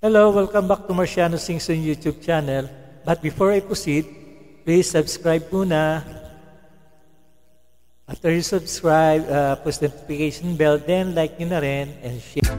Hello, welcome back to Marciano Singson YouTube channel. But before I proceed, please subscribe muna. After you subscribe, push the notification bell, then like nyo na rin and share.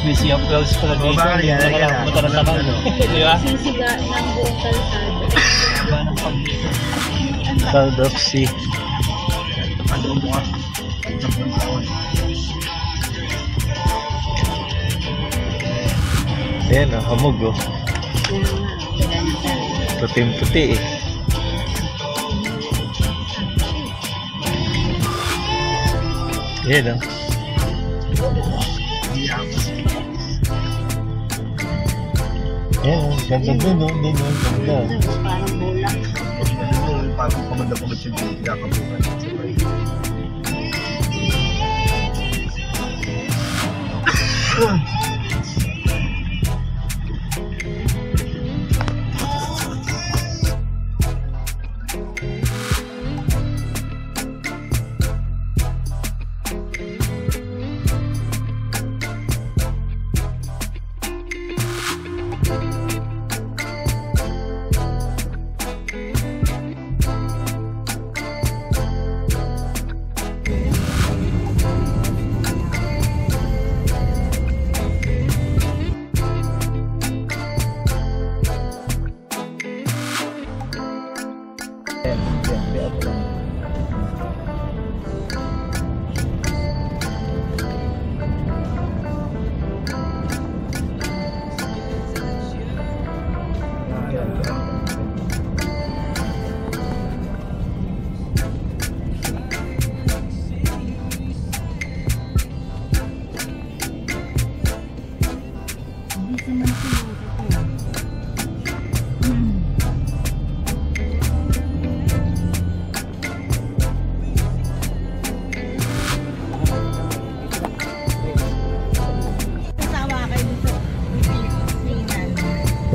Museum close pala dito. Matarang-tarang, no? Di ba? Sisiga ng buong kalsada. Cloud of Sea. Ayan o, hamog o. Puting-puti eh. Ayan o. Ayan, ganda din o. Ganda. Parang bulak. Parang pamanda-pamad yung pinakabukan.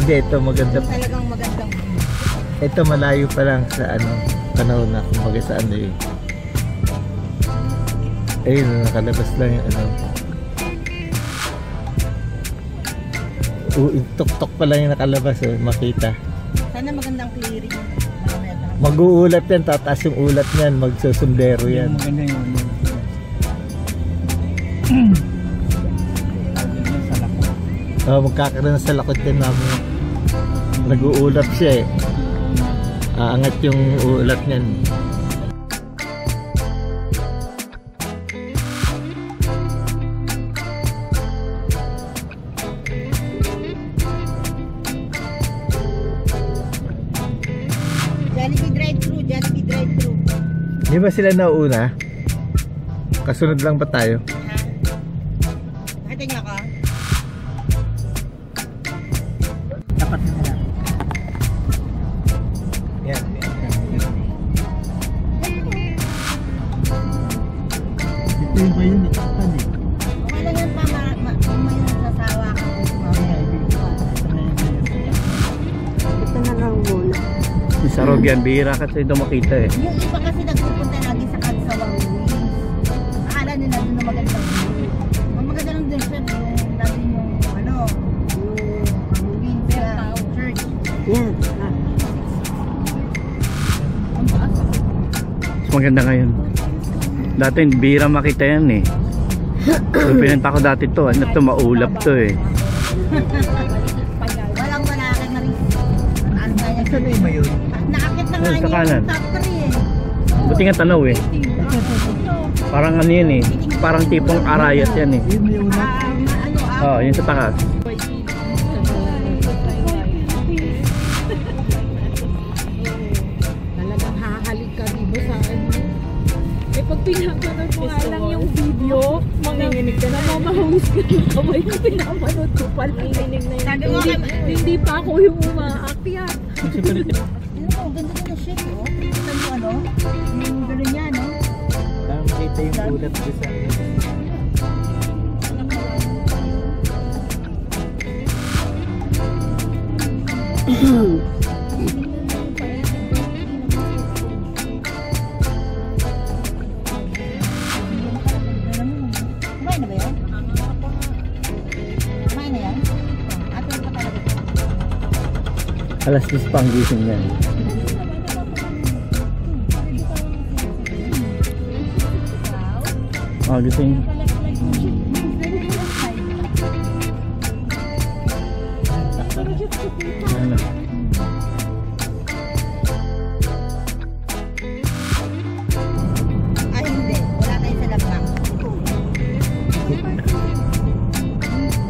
Hindi, ito maganda. Talagang magandang. Ito malayo pa lang sa ano, panahon na kumbaga sa ano eh. Ayun, nakalabas lang yung ano. Tuk-tuk pa lang yung nakalabas eh, makita. Sana magandang clearing. Mag-uulat yan, tataas yung ulat niyan, magsusundero yan. Maganda yun. Magkakaroon na sa lakot yan namin. Nag-uulap siya eh. Aangat yung ulat niyan. Jollibee drive-thru, Jollibee drive-thru. Di ba sila nauna? Kasunod lang ba tayo? Ha? Nakita niyo ako? Dapat na lang. Yan. Ito yung ba yun? Natapan eh. Okay lang yan pa, may nasasawa ka. Ito na lang muna. Sa Rogyan, bihira ka sa ito makita eh. Yung iba kasi nagpupunta lagi sa Kansawang Ruins. Akala nila doon na magandang view. Ang maganda lang doon sir, yung lagi yung ano, yung ruins sa church. Yan. Ang taas. Mas maganda ngayon. Dati bihira makita yan eh. So, pinunta ko dati to. Ano to, maulap to eh. Walang malaki na rin. Ano nga yan? Saan na yung mayon? Naakit na nga Sa niya kanan. yung top 3 eh. Buti nga tanaw eh. Parang ano yan eh. Parang tipong arayat yan eh. Yun yung una. Oh, yun sa takas. Talagang hahalik ka dito sa ano. Eh pag pinapanood mo nga lang yung video, manginginig ka na, mamahus ka ng kamay yung pinapanood ko pala. Nanginginig na Sabi yun. mo Hindi pa ako yung umaakyat. Ano mo, ganda din ang shape oh. Ito mo ano, yung gano'n niya no. Parang makita yung ulat ko sa Kumain na ba yan? Kumain na yan? Ato pa talaga. Alas 10 pang gising yan. Oh, gising. Ano? Ay hindi, wala tayo sa lambak.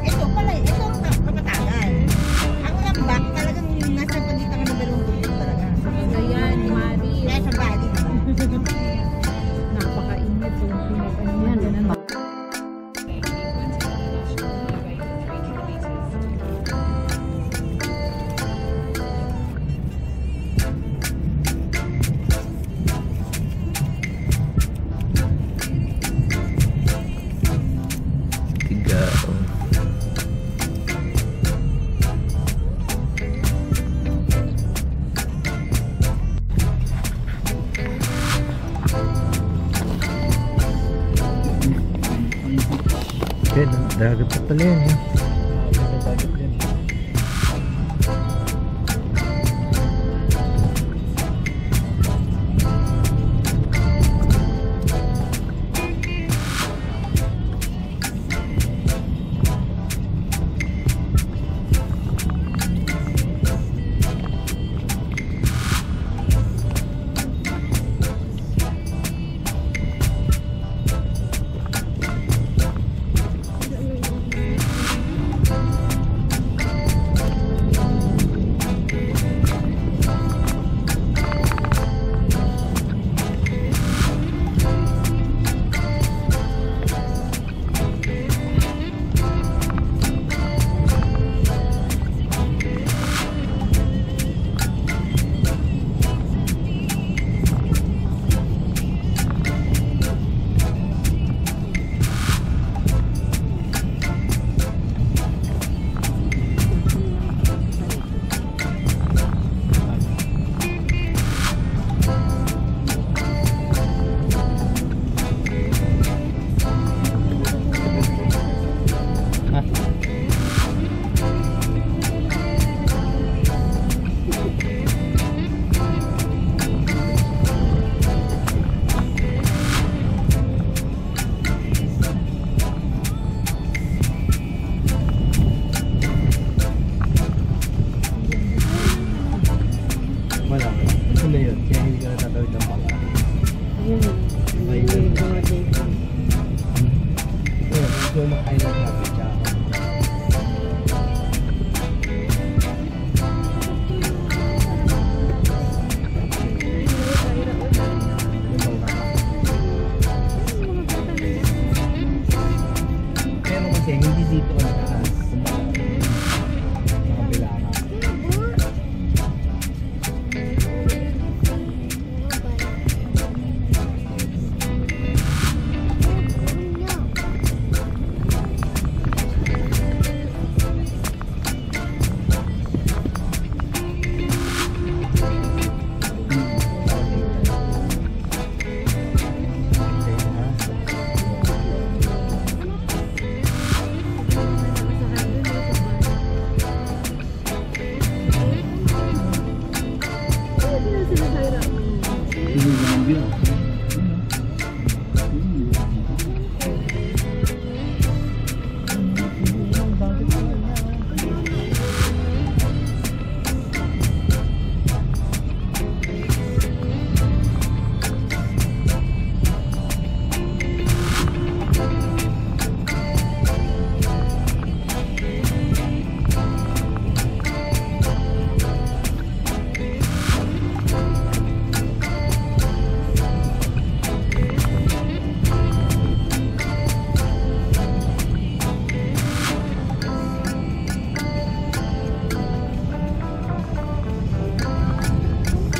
Ito pala, ito ang kapatagan. Ang lambak talagang nasa pagitan ng dalawang bundok talaga. Ayan, Mari. Kaya sa bali. Napakainit. So, pinapanyan. Tiga. Yan, dagat pa pala yan eh.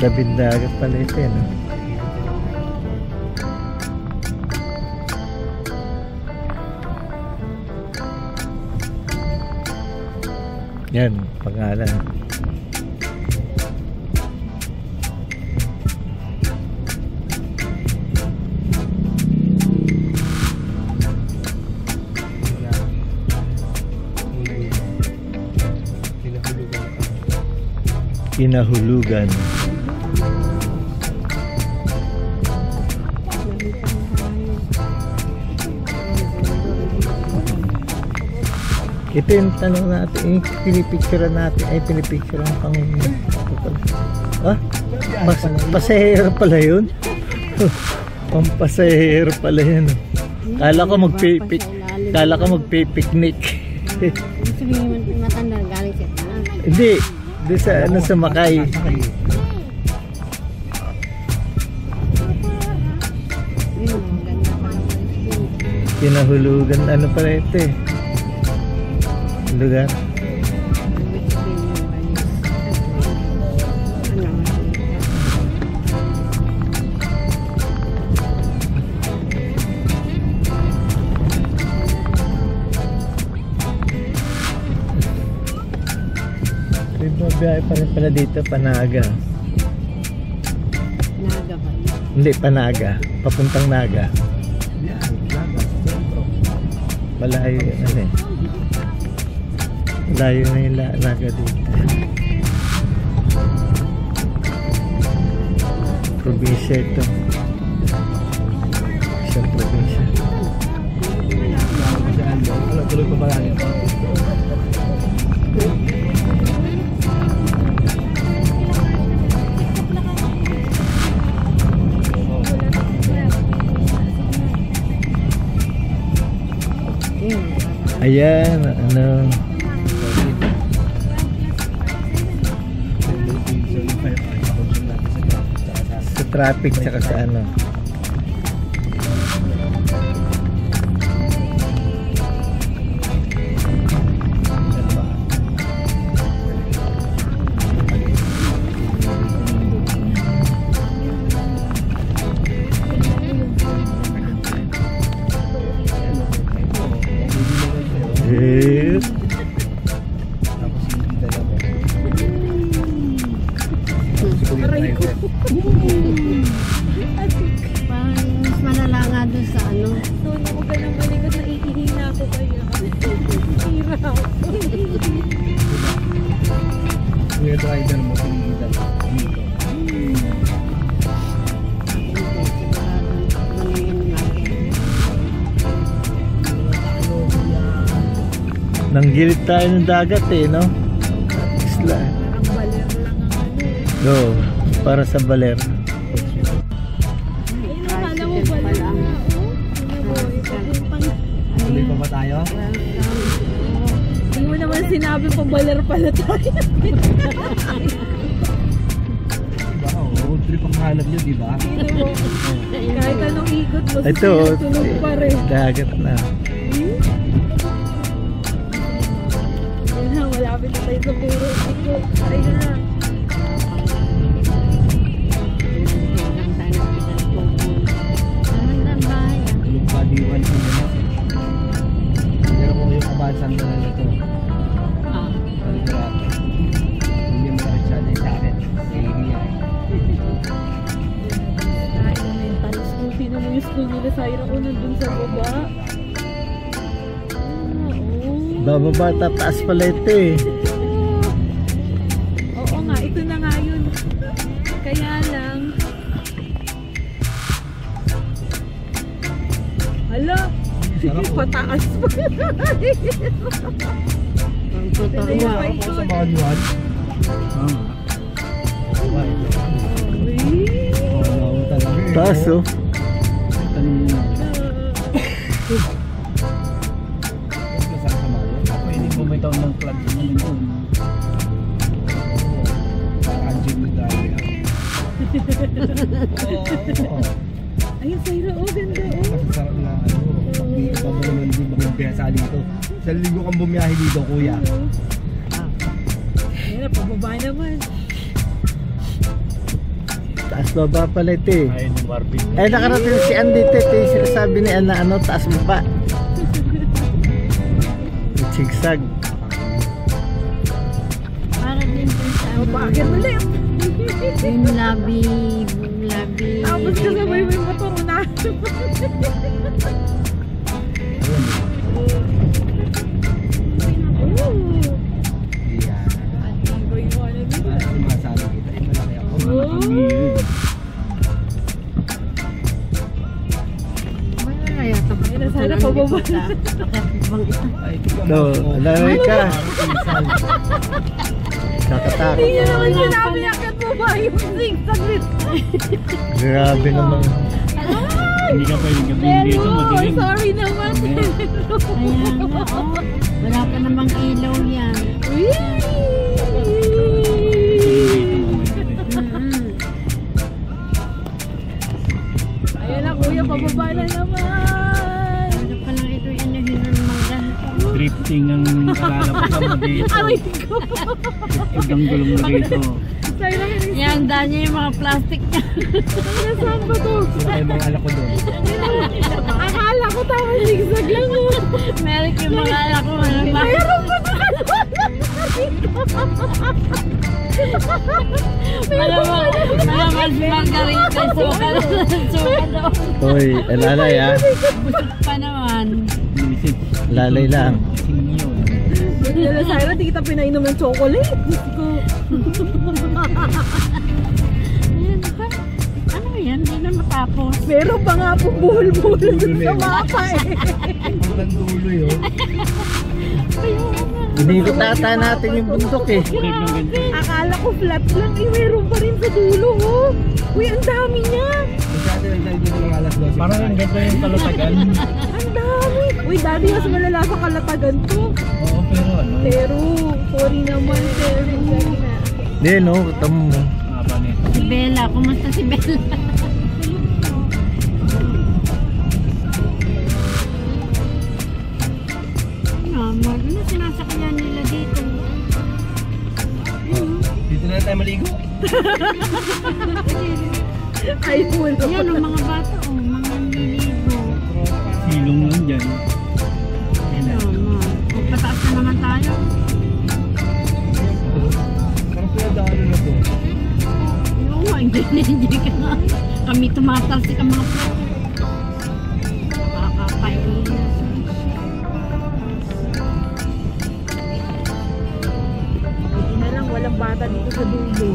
Tabing dagat pala ito, no? Yan, pangalan. Kinahulugan. Ito yung tanong natin, pinipicturean natin, ay pinipicturean ang Panginoon. Ah? Pasahero pala yun? Pampasahero pala yun. Kala ko magpipiknik. Sabihin mo matanda galing siya. Hindi, di sa ano sa Makay. Kinahulugan ano pala ito eh. Lugar. Biyahe pa rin pala dito, Panaga. Naga ba? Hindi, Panaga. Papuntang Naga. Malayo yun, ano eh. Malayo na yung Naga dito. Probinsya ito. Isang probinsya. Tuloy pa ba natin? Ayan, ano. Sa traffic tsaka sa ano. Yes. Aray ko. Mas malala nga dun sa ano. Doon ako ganang malingot na iihina ako kaya. Hirap. Kuya driver mo, pinigitan dito. Nanggilid tayo ng dagat eh, no? Isla. Parang baler lang ang ano. Go, para sa baler. Ayun, akala mo baler na. Tuloy pa ba tayo? Hindi mo naman sinabi pa baler pala tayo. Diba? Road trip ang hanap nyo, diba? Kahit anong ikot mo, Ito, tulog pa rin. dagat na. Ayun na, malapit na tayo sa puro ikot. Ayun na. Tulog pa diwan ko nyo. Pero kung yung kabansan na nito, hindi mo na-recharge sa akin. Area. Ay, mental school. Sino mo yung school nila sa Ira ko nandun sa baba? Bababa, tataas pala ito eh. Oo nga, ito na nga yun. Kaya lang. Hala, pataas pa. Tuturuan. Ako sa Banuan. Oo, talaga. Taas oh. Bumitaw ng club naman yun. Parang Jimmy Dalia. Ayun, Saira, oh, ganda, oh. Masasarap na ano. Pag di ka ba naman di magbiyahe dito. Sa linggo kang bumiyahe dito, kuya. Ayun na, pababa naman. Taas baba pala ito eh. Ayun yung Barbie. Eh nakarating si Andy ito. Ito yung sinasabi ni Ana, ano, taas baba. Sigsag. Para din po sa ano. Bakit ulit? Yung labi. Tapos kasabay mo yung motor na. Yeah. Sumasali kita. Malaki ako. Wala yata pa. Sana pababa. Nakapibang ito. Ay, tignan So, mo. alamay ka. Kakatakot. Hindi niya naman sinabi akit mo ba yung zigzag. Grabe naman. Hindi ka pwedeng gabihin dito, madilim. Sorry naman. Kaya nga, oh. Wala ka namang ilaw yan. Ayan na kuya, pababa na naman. Ano pa lang ito yung ng mangga. Drifting ang kalalapasan mo dito. Aray ko. Pag ang gulong mo dito. Sa'yo lang yun. Yan, dahil niya yung mga plastic niya. Saan ba to? Sila yung mga anak ko doon. Akala ko tama zigzag lang mo. Meron yung mga anak ko. Ano ba? Meron pa na Mga margarita. Suka daw. Uy, alalay ah. Busog pa naman. Inisip. Alalay lang. Sinyo. Dala Syra, di kita pinainom ng chocolate. Ayan pa. Ano yan? Hindi na matapos. Meron pa nga pong buhol-buhol sa mapa eh. Hanggang dulo yun. Inikot ata natin yung bundok eh. Trip ng ganito. Akala ko flat lang, eh meron pa rin sa dulo, oh. Uy, ang dami niya. Masyado yung dahil dito mga alas 12. Parang yung ganito yung kalatagan. Ang dami. Uy, dati mas malala sa kalatagan to. Oo, pero ano? Pero, sorry naman, pero. Hindi no, tamo mo. Haba nito. Si Bella. Kumusta si Bella? Ano sinasakyan nila dito? Dito na tayo maligo. Ay, pulo. Yan ang mga bata. Oh, mga niligo. Silong lang dyan. O, pataas na naman tayo. Parang pinadaanan na to. Oo nga, hindi ka na. Kami tumatalsik ang mga plato. Nakakapain. Buti na lang, walang bata dito sa dulo.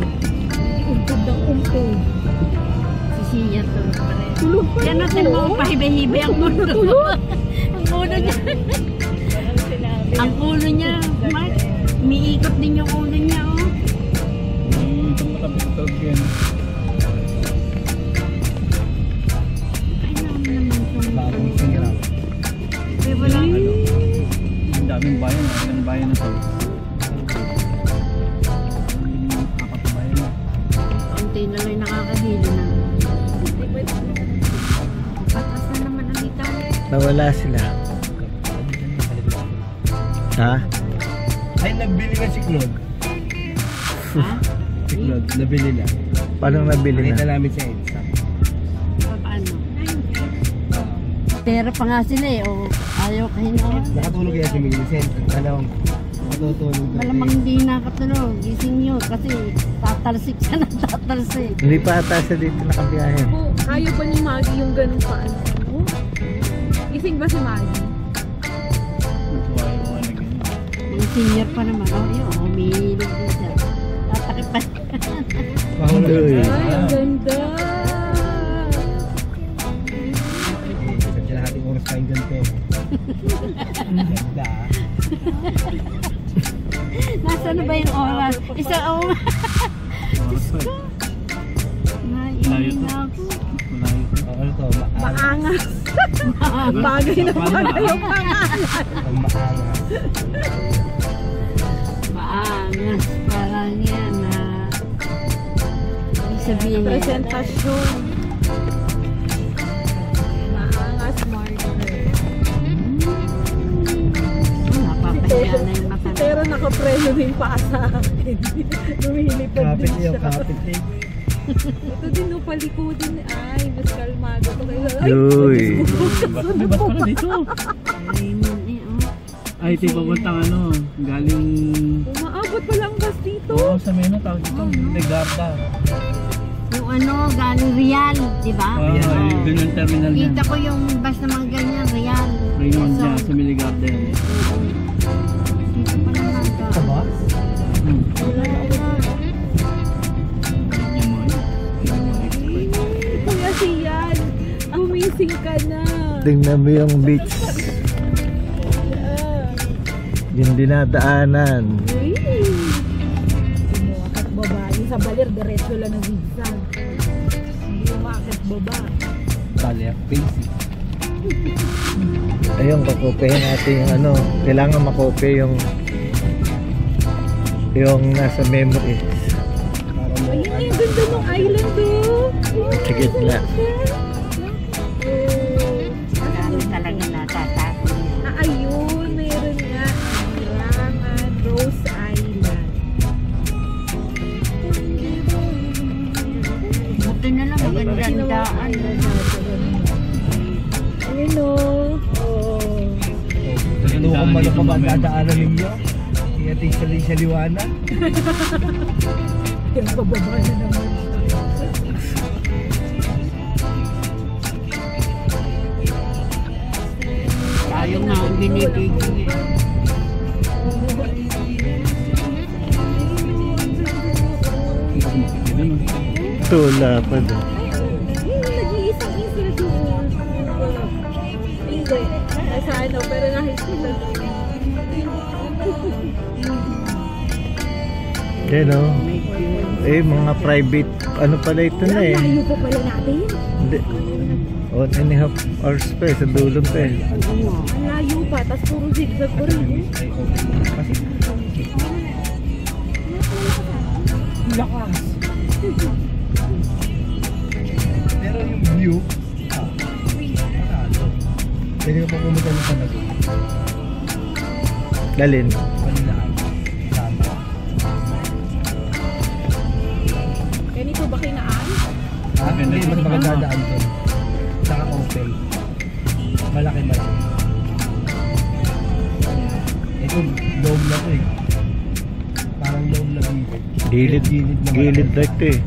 Umpog ng umpog. Si Sia to. Tulog pa Yan rin natin ako. mo pahibe-hibe ang ulo. Ang ulo niya. Ang ulo niya. Mark, umiikot din yung ulo niya. Oh. Itong matapos yan. Ay, naman itong. Bagong singiraw. Ay, wala. Ang daming bayan. Ilang bayan na to. Apat na bayan na. Kaunti na lang nakakahilo na. Patas na naman ang dito. Nawala sila. Ha? Ay, nabili nga si Claude. Ha? Si Claude, nabili na. Paano nabili Nakita na? namin sa EDSA. Paano? Pera pa nga sila eh. O, ayaw kahin ako. Nakatulog kaya si Millicent. Anong matutulog doon. Malamang hindi nakatulog. Gising yun. Kasi tatalsik siya na tatalsik. Hindi pa ata siya dito nakabiyahe. Ayaw ba ni Maggie yung ganun pa? Gising ba si Maggie? Natuwa yung mga ganyan. Yung senior pa naman. Oh, yun. Humihilog din siya. Tatakip pa. Uy. Ay, ang ganda! Sa kalahating oras tayong ganito. Ganda. Nasaan na ba yung oras? Isa oras. Oras pa eh. Naiinig na ako. Malayo. Ano to? Maangas! Bagay na bagay yung pangalan. Ang maangas. Maangas. Parang yan na. Ibig sabihin niya. Presentasyon. Maangas, Margaret. Napapahiya na yung mata. Pero nakapreno din pa sa akin. Lumilipad Kapit din niyo, siya. kapit niyo. Ito din no, palikudin. Ay, mas kalmado to kayo. Ay, Uy. sunod po. dito. Ay, ito yung papuntang ano, galing... Umaabot pala ang bus dito. Oo, sa Meno, tawag dito, Legarda. Yung ano, galing Real, di ba? Doon yung terminal niya. Kita ko yung bus na mga ganyan, Real. Raymond dyan, sa Miligarda yan. Dito pa lang nagka. Sa ba? Kuya Sian, amazing ka na. Tingnan mo yung beach. Yung dinadaanan. Uy! Umakit baba. Yung sa balir, diretso lang na zigzag. Hindi umakit baba. Baler, basic. Ayun, kakopehin natin yung ano. Kailangan makope yung nasa memories. Ayun na yung ganda ng island oh. Sa gitna. Marami talaga natatapo niya. Ayun, mayroon nga. Irangan Rose Island. Buti na lang, magandang daan. Ayun oh. Ano kung malo pa ba dadaanan ninyo? Iyating sa liwanag. Yung pababa na naman. Tayo nga ang binibigyan niya. Tula pa doon. Nag-iisang isla doon. Hindi. Sa ano, pero nahit sila doon. Yan o. Mga private, ano pala ito na eh. Layo pa pala natin. Hindi. 1.5 hours pa eh, sa dulong pa eh. Ang layo pa, tas puro zigzag ko rin. Lakas. Pero yung view, panalo. Pwede ka pa pumunta ng Panago. Dalin. Panilaan. Sama. Ganito ba kinaan? Hindi, mas magandadaan doon. Saka open. Malaki. Ito, dome na to eh. Parang dome na gilid. Gilid na ito eh.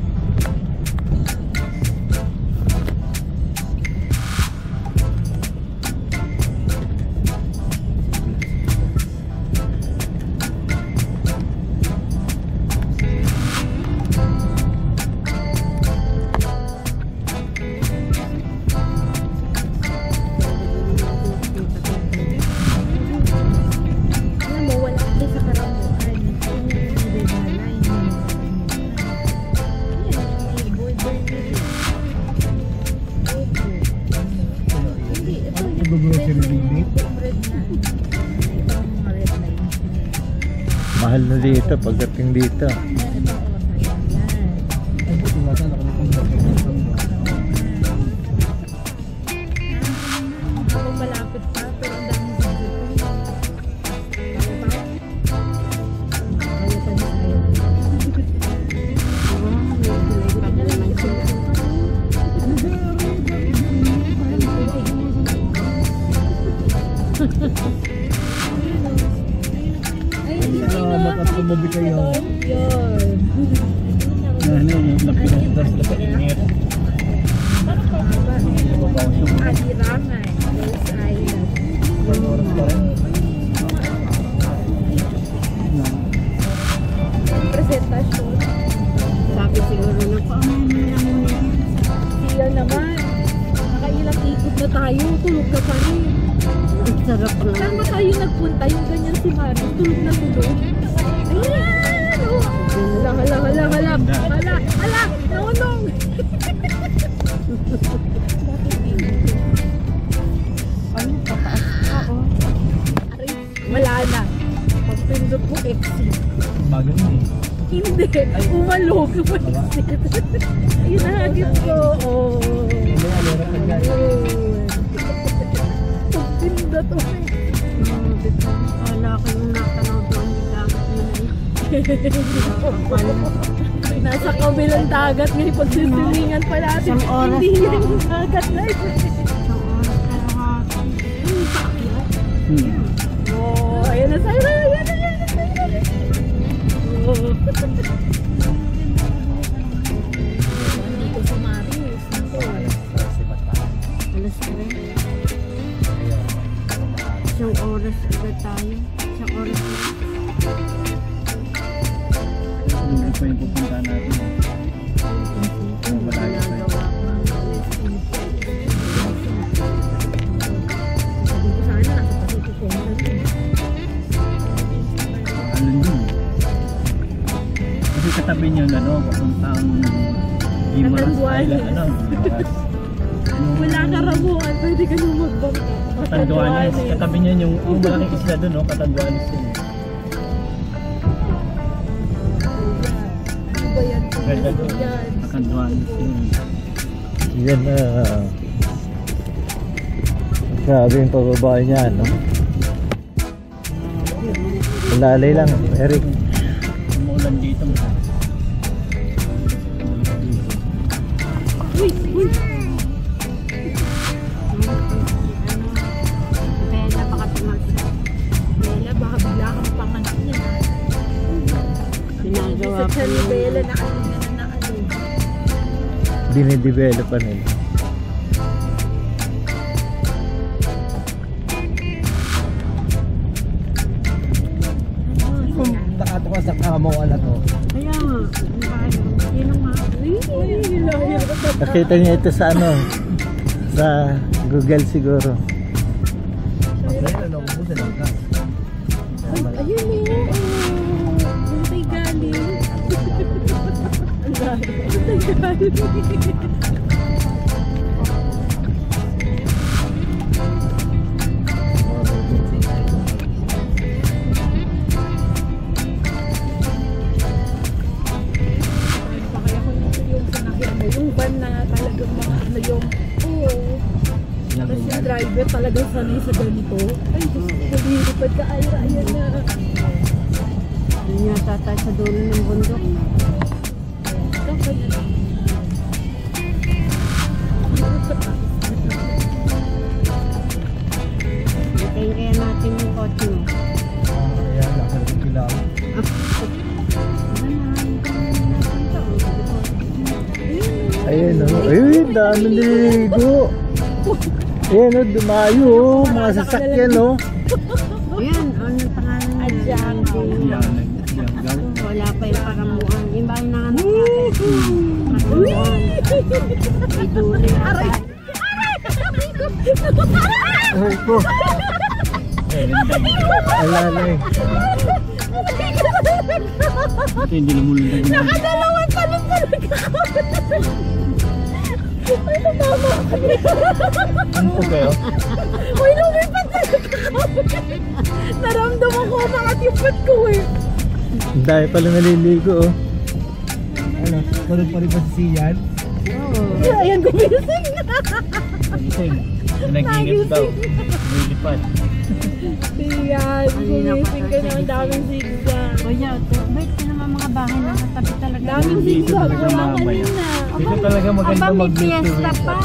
Alam mo, wala ko sa karamuan. Yun yung red na line. Yan, may border na rin. Opo. Hindi, ito yung Nag-grocery rin dito. red na. Ito ang mga red lines. Mahal na dito pagdating dito. Yan, ito ang mga yan. Ay, buti nga sana kung Habang malapit pa, pero ang dami sa dito. Kaya pa? Kaya pa na tayo. Pag naman sila. Ay, hindi salamat at tumabi kayo. Yun. Ano yung napinas na painit. Adirangan, Rose Island. Presentasyon. Sabi siguro na po, Siya naman. Nakailang ikot na tayo. Tulog ka pa rin. ang sarap Saan naman. ba tayo nagpunta? Yung ganyan si Mari. Tulog na tulog. Ayan! Oh. Hala. Hala! Naunong! Ano, pataas? Oo. Aray, wala na. Pagpindot ko, exit. Bago rin eh. Hindi. Umalog. Exit. Ayun na, hagit ko. Oh. Hindi, alera ka dyan. Pagpindot ko. Wala ko yung nakatanaw doon. Hindi dapat yun eh. Pala. Nasa kabilang dagat ngayon pagsisilingan pa natin. Isang oras Hindi na. yung dagat na yun. Isang oras kalahati. Ay, paakyat. Oh, ayan na sa'yo. Ayan na sa'yo. Oh. Hindi ko sumaris. Alas 3. Isang oras agad tayo. Isang oras na. Ano pa yung pupunta natin? Ang malayo pa yun. Sabi ko sana, nasa pasututungan. Alon din. Kasi katabi niyo na, no? Papuntang Guimaras Katanduanes. Island, ano? Guimaras. Wala ka rabuan, pwede ka nung magbangka. Katanduanes. Katabi niyo yung malaking isla doon, no? Katanduanes yun. Ano ba yan? Ganda doon. Yan. Katanduanes yun. Yan na. Grabe yung pababa niya, no? Lalay lang, Eric. Umuulan dito. Uy! Uy! Bella, baka tumagsa. Bella, baka bigla kang panganak niya. Ginagawa Sa pa ni niya. Bella na ano na ano. Dinidevelop pa nila. Kung nakatuka sa kamo, wala to. Kaya nga, ang bahay ko. Sino nga? Uy! Hilaya ka pa. Nakita niya ito sa ano? Sa Google siguro. Ayun, ano, ubusan lang ka. Ayun eh. Doon tayo galing. Ang layo. Doon tayo galing. Kaya kung yung sinakyan mo, yung van na talagang mga ano yung, oo. Tapos yung driver talagang sanay sa ganito. Ay, Diyos ko, nalilipad ka. Ay, ayan na. Yun yata tayo sa dulo ng bundok. Dapat na lang. Hintayin kaya natin yung kotse mo. Ayan, nakalit yung kilaw. Ayun, oh. Ayun, dami niligo. Ayun, oh, dumayo, oh. Mga sasakyan, oh. Ayan, ano pangalan niya? Adyan. Yan, nagsiyangaw. Wala pa yung paramuan. Yung ba yung nanganak natin? Paramuan. Iduri. Aray! Ay, po. Alalay. Ito hindi lumulundag na. Nakadalawang talon talaga ako. Ay, namama ka niya. Ano po kayo? Uy, lumipat talaga ako. Naramdaman ko umangat yung pat ko eh. Ang dami pala naliligo, oh. Ano, sunod pa rin ba si Sian? Ayan, gumising na. Gising. Nagingit daw. Nilipad. Ayan, gumising ka na. Ang daming zigzag. Kuya, ba't ka naman mga bahay na katabi talaga? Daming Dito zigzag. talaga Wala mamaya. kanina. Dito talaga maganda Aba, may mag-meet fiesta pa.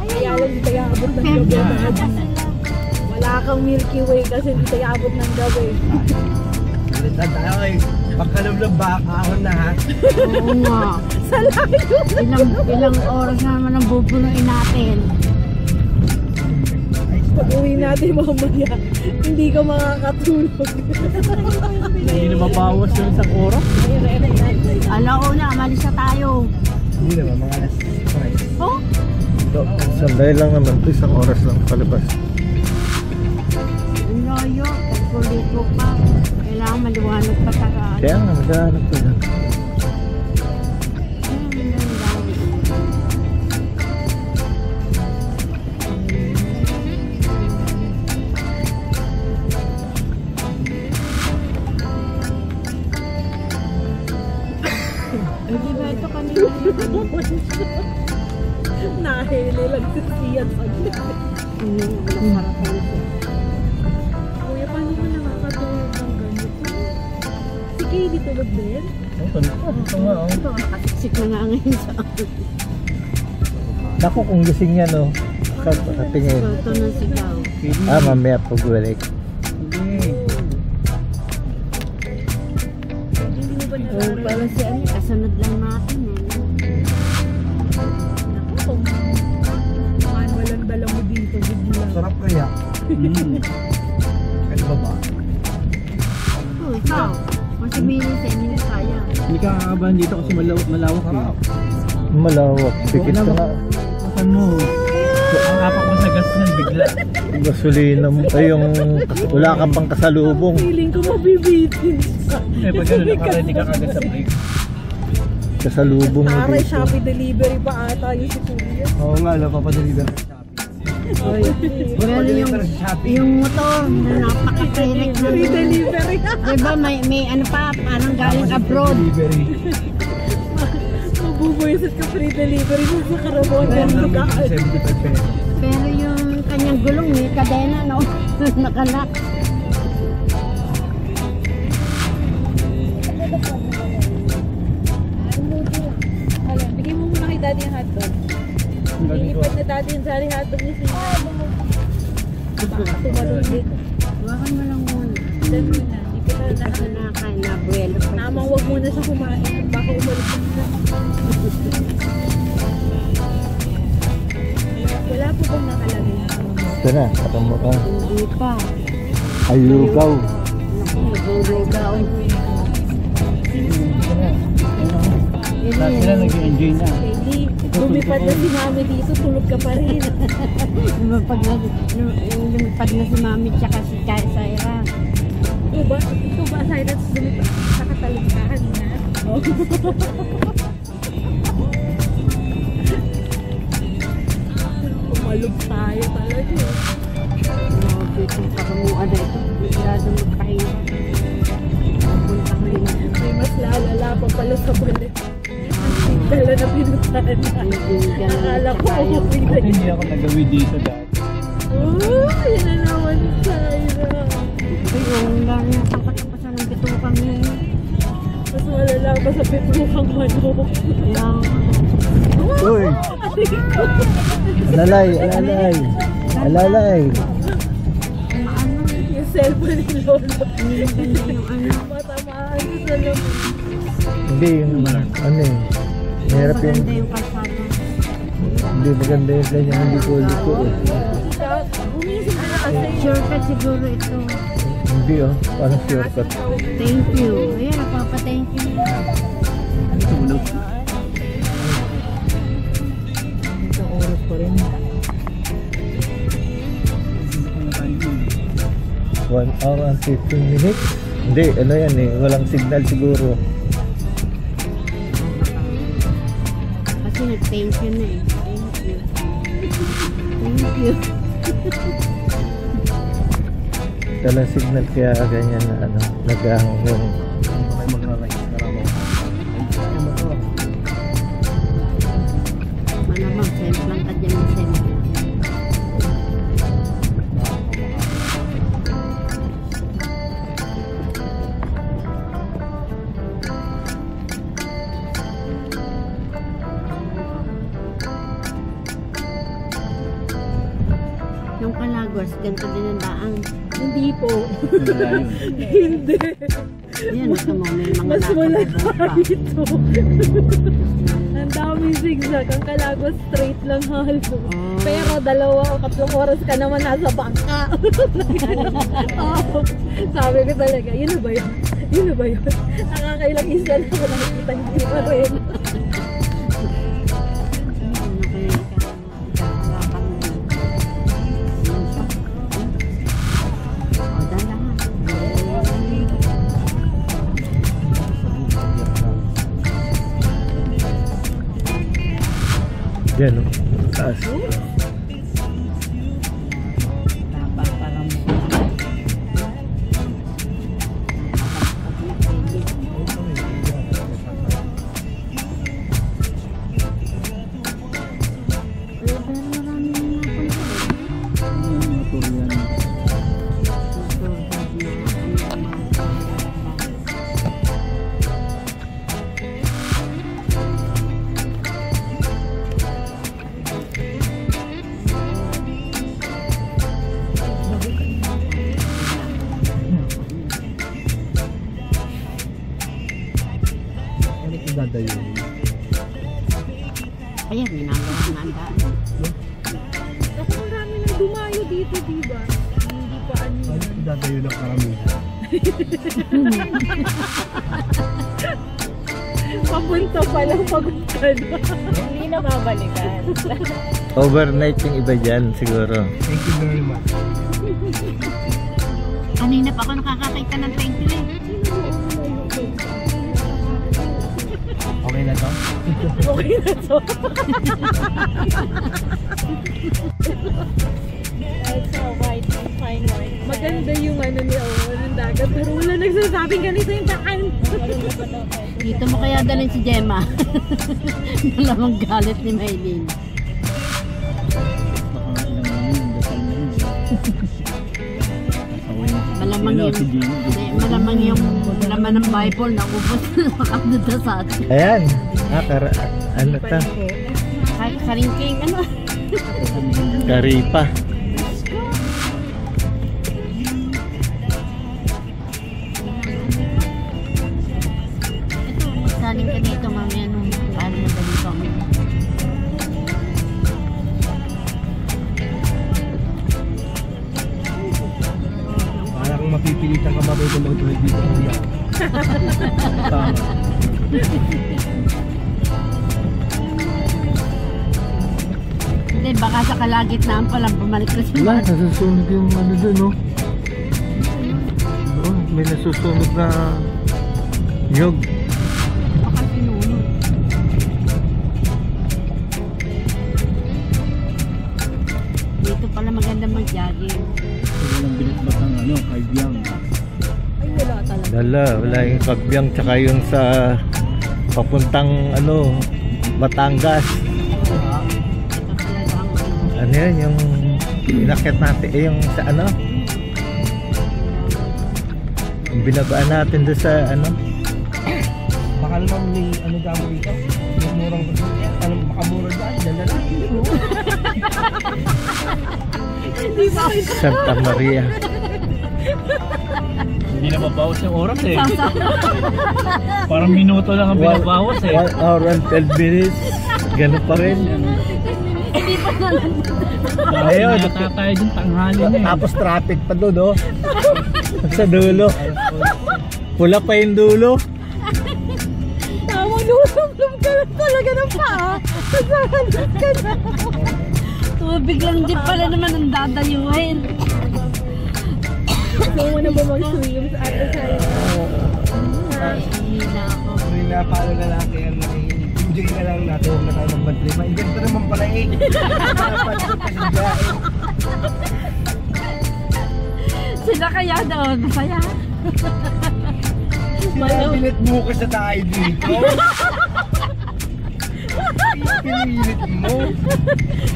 Kaya lang di tayo abot ng gabi. Wala kang Milky Way kasi di tayo abot ng gabi. Ulitan tayo eh. Pagkalumlum ba kahon na ha? Oo nga. Sa layo. Ilang oras naman ang bubunuin natin. Pag uwi natin mamaya, hindi ka makakatulog. Hindi na mabawas yung isang oras. Alauna, malis na tayo. Hindi naman, mga alas 3. Oh? Sandali lang naman ito, isang oras lang palabas. Ang layo. Pagkuliko pa. Kailangan maliwanag pa taga. Kaya nga, maghanap ko na. Hindi ba ito kanina? Nahili lang si Sian saglit. Kuya, paano ka nakakatulog ng ganito? Si Katie tulog din? Ito nga oh. Ito, nakasiksik na nga ngayon sa akin. Naku, kung gising yan oh. Katingin. Ito ng sigaw. Mamaya pagbalik. Parang si Ami, kasunod lang natin Walang dala mo dito, bigla. Sarap kaya. Ano ba? Oh, ikaw. Kung sabihin sa inyo na kaya. Hindi ka kakabahan dito kasi malawak eh. Malawak. Pikit ka nga. Akan mo. Ang apak mo sa gas yan bigla. Gasolina mo. Ay, yung wala ka pang kasalubong. Feeling ko mabibitin. Eh pag gano'n nakaready ka kagad sa break. Kasalubong mo Taray, dito. Shopee delivery pa ata yung si Kuya. Oo nga, papadeliver sa Oy, pero yung motor na napaka-connect na. Free delivery. Diba may ano pa, parang galing abroad. delivery. Mabubuisit ka free delivery sa Karamon. Ganun ka. 75 pesos. Pero yung kanyang gulong may kadena, no? Nakalak. Bigay mo muna kay Daddy yung hotdog. Lilipat na Daddy yung sari hotdog ni Sina. Baka tumalong dito. Huwakan mo lang muna. Dad mo na. Hindi ko na Kasi lahat. nakakain na abuelo. Namang wag muna siya kumain. Baka umalis na. Wala po bang nakalagay na Ito na, katamo ka. Hindi pa. Ayugaw. Naku, nagulugaw. Lahat sila nag-enjoy na. Baby, lumipad na si Mami dito. Tulog ka pa rin. Lumipad na si Mami tsaka si Saira. Ito ba, Cyrus, lumipad sa katalagkaan na? Pumalog tayo talaga. Grabe itong pakamuan na ito. Masyado magpahinga. Punta ko rin. May mas lalala pa pala sa balik. Ang dala na pinuntahan na. Akala ko okay na Hindi ako nagawi dito dati. Oh, yan na naman, Syra. Ay, yung dami na kapatapasan ng pitukang yun. Mas malala pa sa pitukang manok. Uy! Alalay, alalay. Alalay. Yung cellphone ni Lolo. Yung ano. Matamaan ko sa laman. Hindi, yung ano eh. Mahirap yung, Maganda yung kalsada. hindi maganda yung ganyan, hindi ko liko eh. Gumising ka na kasi. Shortcut siguro ito. Hindi oh, parang shortcut. Thank you. Ayan, napapa-thank you. Tulog. Isang oras pa rin. 1 hour and 15 minutes? Hindi, ano yan eh, walang signal siguro. Kasi nag-thank you na eh. Thank you. Thank you. Walang signal kaya ganyan na ano, nag-ahong. Malamang, send lang ka dyan ng send. Yung Calagos, ganito din ang daang. Hindi po. Wala yun. Hindi. Ayan, ito mo, may mga Mas wala nakakabot pa. dito. Ang daming zigzag. Ang Calagos straight lang halos. Pero 2 o 3 oras ka naman nasa bangka. Oh, sabi ko talaga, yun na ba yun? Yun na ba yun? Nakakailang isla na ako nakikita hindi pa rin. Yan oh, taas. dumayo dito, diba? Hindi pa ano. Dadayo ng karamihan. Papunta pa lang, pagod ka na. Hindi na babalikan. Overnight yung iba dyan siguro. Thank you very much. Kanina pa ako nakakakita ng thank you eh. Okay na to? Okay na to. It's so white and fine white. Maganda yung ano ni Owen ng dagat, pero wala nagsasabing ganito yung daan. Dito mo kaya dalhin si Gemma. Malamang galit ni Maylin. Malamang yung laman ng Bible na ubos na sa atin. Ayan. Ano ta? Karingking ano? Karipa. Ito, magsaling ka dito mamaya nung paano madali kami. Parang mapipilitan ka mabay kung mag-tuloy dito. Tama. Hindi, baka sa kalagitnaan pa lang bumalik na si Wala, Mark. nasusunog yung ano dun, no? Oh, may nasusunog na nyog. Baka sinunod. Dito pala maganda mag-jogging. Walang binitbat ng ano, kaibiyang. Ay, wala talaga. Wala yung kabyang tsaka yung sa papuntang ano, Batangas. Ito talaga ang Ano yun, yung inakyat natin, yung sa ano? Yung binabaan natin doon sa ano? Baka naman may ano damo dito. May murang gusto. Ano, makamura dyan. Dyan na lang. Santa Maria. Hindi na mabawas yung oras eh. Parang minuto lang ang binabawas eh. 1 hour and 12 minutes. Ganun pa rin. Ayun, natatay dun tanghali na eh. Tapos traffic pa doon, no? Sa dulo. Pula pa yung dulo. Lulum ka na talaga ng paa. Nasahanap ka na. tubig lang din pala naman ang dadayuhin. Gusto mo na ba mag-swim sa ate sa'yo? Hihina ako. May napalo na lang kaya enjoy na lang natin. Huwag na tayo magbantri. Ganito naman pala eh. Dapat sa pasigyain. Sila kaya doon, masaya. Pinilit bukas na tayo dito. Pinilit mo.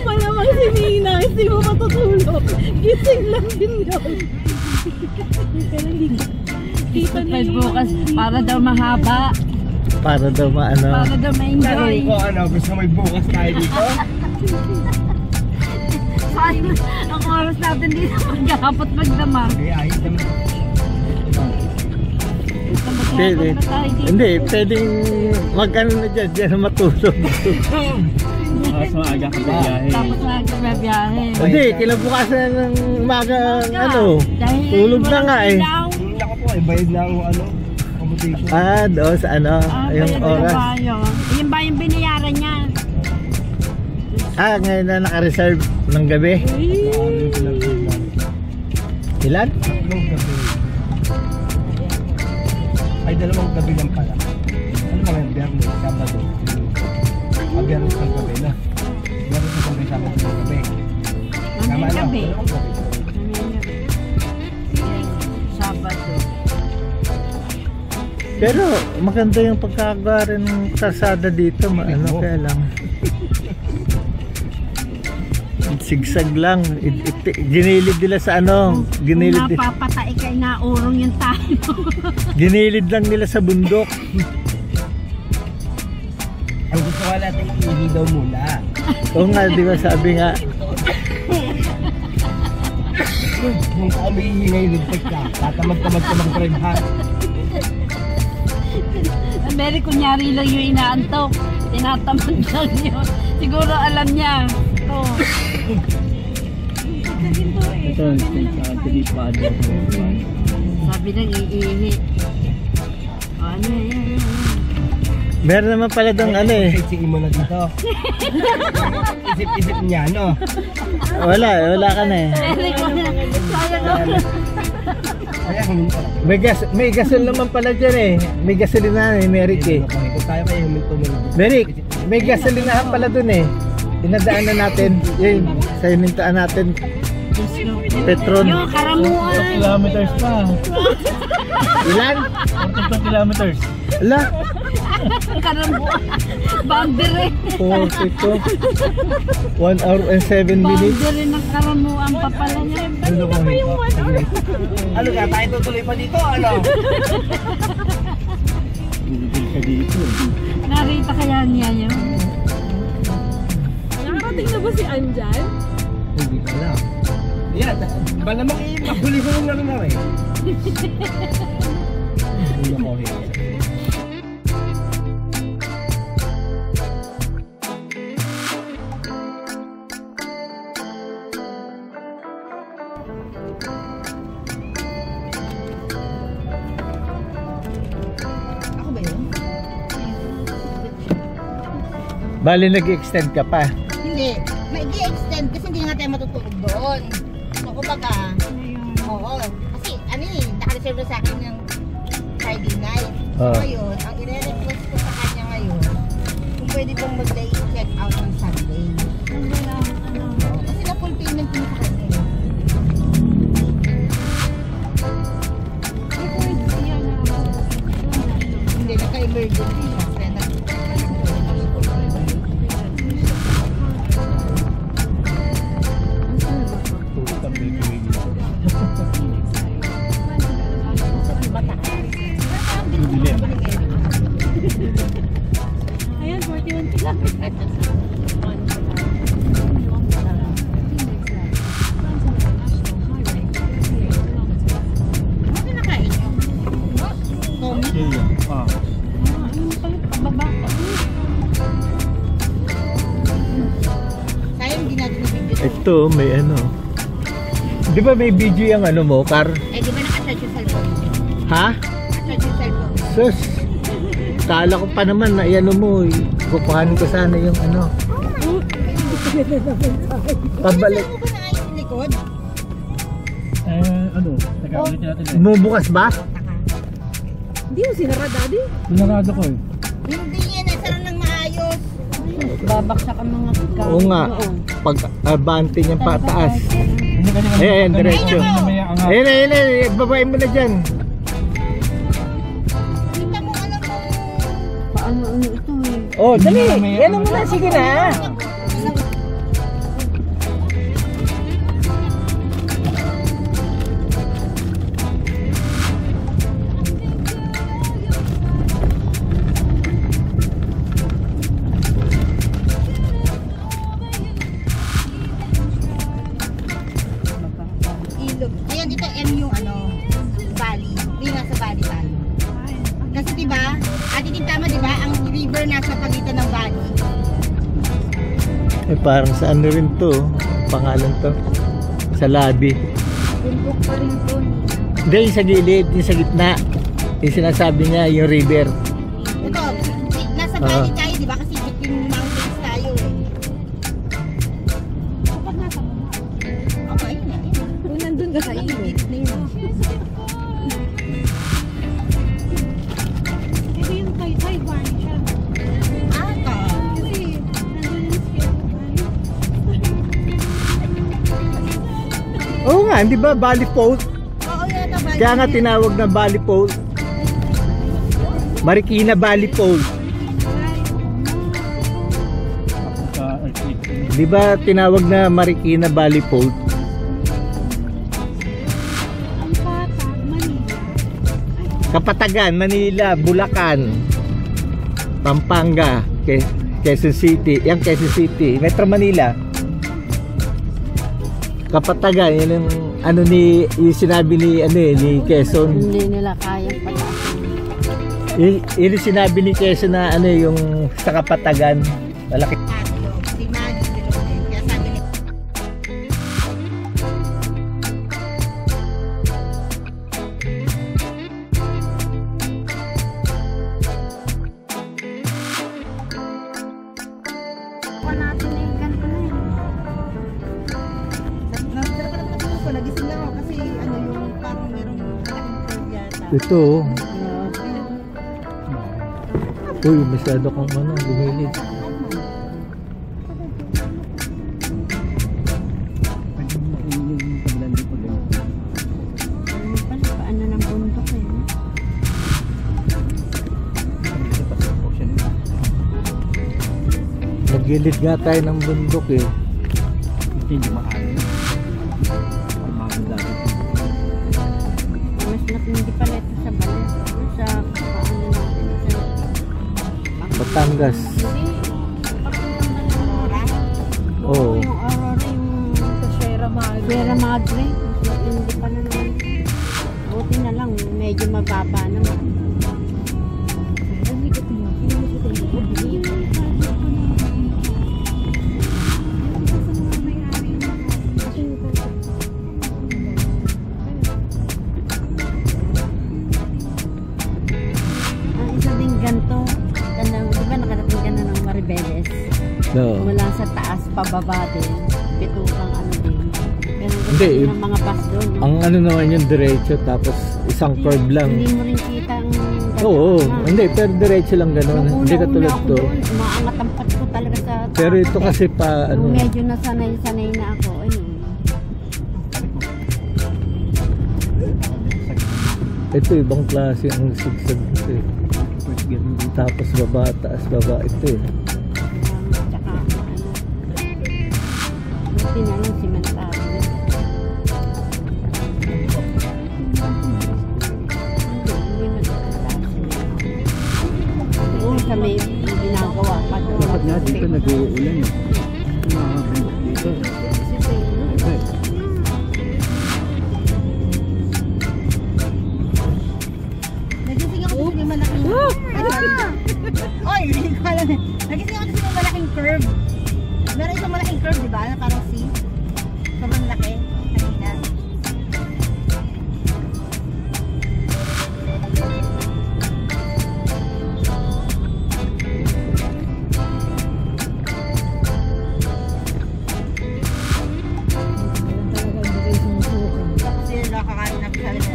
Malamang si Nina, hindi mo matutulog. Gising lang din yun. Dito na Kahit yung bukas, para daw mahaba. Para daw maano. Para daw ma-enjoy. Tanong ko ano, gusto may bukas tayo dito? Sayang, ang oras natin dito maghahapot magdamag. Okay, ayos naman. Pwede. Hindi, pwedeng mag-ano na dyan. Dyan na matulog. Mas maaga ka biyahe. Tapos nagkabiyahe. Hindi, kinabukasan ng umaga, ano. Dahil Tulog na nga eh. ilaw. Ako po, bayad na ang ano, commutation. Ah, doon sa ano, yung bayad na oras. ba yun? Yun ba yung binayaran niya? Ah, ngayon na naka-reserve ng gabi. Ilan? Tatlong gabi. Ay, dalawang gabi lang pala. Ano ba yung Biyernes, Sabado? Biyernes ng gabi na. Biyernes ng gabi, Sabado ng gabi. Tama Mamayang lang, gabi. dalawang gabi. Sabado. Pero maganda yung pagkagawa rin ng kalsada dito. Ano kaya lang. Sigsag lang. Ginilid nila sa ano. Ginilid, Kung napapatay ka, inaurong yung tayo. ginilid lang nila sa bundok. Ang gusto ka natin, ihi daw muna. Oo nga, di ba sabi nga. Kung kami ihi ngayon, nagtag ka. Tatamad-tamad ka mag-drive. Mary, kunyari lang yung inaantok. Tinatamad lang yun. Siguro alam niya. Oh. Ito, sa Tripad. Sabi nang iihi. Ano yan? Meron naman pala dong ano eh. Sitsingin mo na dito. Isip-isip niya, no? Wala ka na eh. May gasol naman pala dyan eh. May gasolinahan eh, Merrick eh. Kung tayo kayo huminto mo. Merrick, may gasolinahan pala dun eh. Inadaan na natin. Yun, sa inintaan natin. Petron. Yung karamuan. 2 kilometers pa. Ilan? 42 kilometers. Ala, Karamuan. Boundary. 42. 1 hour and 7 minutes. Boundary ng karamuan pa pala niya. Ano pa yung ano ka, tayo tutuloy pa dito, ano? Bibigil ka dito. Narita kaya niya yun. Nakarating na ba si Anjan? Hindi ko alam. Yan, malamang maguli-gulong na rin na rin. Hindi ako rin. Ako ba yun? Bali nag-extend ka pa. Hindi. May i-extend kasi hindi nga tayo matutulog doon. So, kumbaga, oo. Kasi, ano eh, naka-reserve na sa akin ng Friday night. So, Oh. ngayon, ang i-request ko sa kanya ngayon, kung pwede bang mag-day check out ng Sunday. Oo, kasi na-full payment ko sa kanya. Hindi, naka-emergency siya. Kaya Ayan, 41 kilometers. ano na kain nyo? Tommy? Ah. Ano pala, pababa ka. Sayang, hindi natin na-video. Ito, may ano. Di ba may video yung ano mo, Car? Eh, di ba naka-charge yung cellphone? Ha? Naka-charge yung cellphone. Sus, kala ko pa naman na ano mo, kukuhanin ko sana yung ano. Pabalik. Ano ba na ayos yung likod? Ano? Teka, ulitin natin eh. Bumubukas ba? Hindi mo sinara, daddy. Pinarado ko eh. Hindi yan, sara ng maayos. Babaksak ang mga ikaw. Oo nga. Pag abante niya pataas. Ayan, diretso. Ayan, ayan, ayan. Babayin mo na dyan. Kita mo, alam mo. Paano ito eh? Oh, dali. Yan mo na. Sige na. Ilog. Ayan, dito M yung ano, valley. Hindi nasa valley tayo. Kasi diba, ate din tama diba, ang river nasa pagitan ng valley. Eh, parang sa ano rin to. Pangalan to. Sa labi. Bundok pa rin to. Hindi, yung sa gilid. Yung sa gitna. Yung sinasabi niya, yung river. Ito, nasa valley tayo diba, kasi between mountains tayo eh. Kapag nasa baba. Okay, ayun na, ayun na. Kung nandun ka sa ilog. Ito yung kay Barney siya. Ata. Kasi nandun yung scale. Oo nga, di ba? Valley Falls. Oo, yata valley. Kaya nga tinawag na Valley Falls. Marikina Valley Falls. Sa earthquake. Di ba tinawag na Marikina Valley Falls? Ang Patag, Manila. Kapatagan, Manila, Bulacan, Pampanga, Quezon City. Yan, Quezon City. Metro Manila. Kapatagan, yan yung ano ni yung sinabi ni ano eh, ni Quezon. Hindi nila kayang pataas. Yun yung sinabi ni Quezon na ano yung sa Kapatagan. Malaki. Si Maggie, kaya sabi ni nagising ako kasi ano yung parang merong malaking curve yata. Ito oh. Uy, masyado kang lumilid. Paano ng bundok eh. Nagilid nga tayo ng bundok eh. Hindi maaari. Maganda. Mas matindi pala ito sa balat. Sa paano natin sa Batangas. Aurora. Oo. Yung Aurora yung Sa Sierra Madre. Sierra Madre. Mas matindi pala naman. Buti na lang, medyo mababa naman. Hindi ko tingnan. Ang isa din ganito, di ba nakarating ka na ng Maribeles? No. Mula sa taas, pababa din. Pitutang ano din. Pero Hindi, gusto ng mga bus doon. Ang ano naman yung diretso tapos isang curve lang. Hindi mo rin kita ang Oo, hindi, pero diretso lang ganun. Hindi katulad ako to. doon, umaangat ang pat ko talaga sa taas. Pero ito kasi pa Nung ano, medyo nasanay-sanay na ako, ayun. ito ibang klase ang sigsag dito eh. Tapos baba, taas, baba, ito eh. Tsaka ano. Buti na lang simentado. Hindi man sa may ginagawa pa doon. Dapat nga dito nag-uulan eh. Dito. Nagising ako kasi may malaking Oy, hindi ko alam eh. Nagising ako kasi may malaking curve. Meron isang malaking curve, di ba? Na parang C. Sobrang laki. Kanina. Kasi nakakain na siya rin.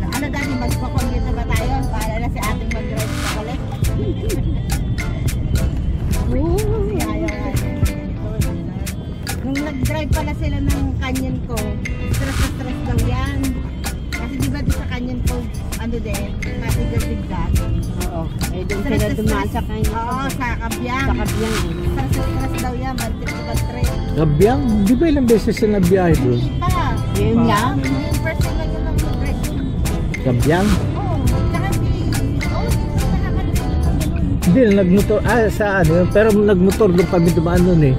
Ano dati magpakommute na ba tayo? Paala na si ating mag-drive pa pala. Kasi ayaw nga niya. Nung nag-drive pala sila ng canyon ko, stress na stress daw yan. Kasi di ba doon sa canyon ko, ano din, matigas-tigdas. Oo. Eh, doon Stress sila na dumaan stress. sa kanya. Oo, sa Kabyang. Sa Kabyang eh. Stress na stress daw yan, bad trip to bad trip. Gabyang, di ba ilang beses siya nabiyahe doon? Hindi pa. Yun lang. Yung first time lang yun ng drive. Gabyang? Oo, tsaka hindi ko nakakalimutan ng ganun. Hindi, nagmotor, sa ano yun, pero nagmotor doon kami dumaan noon eh.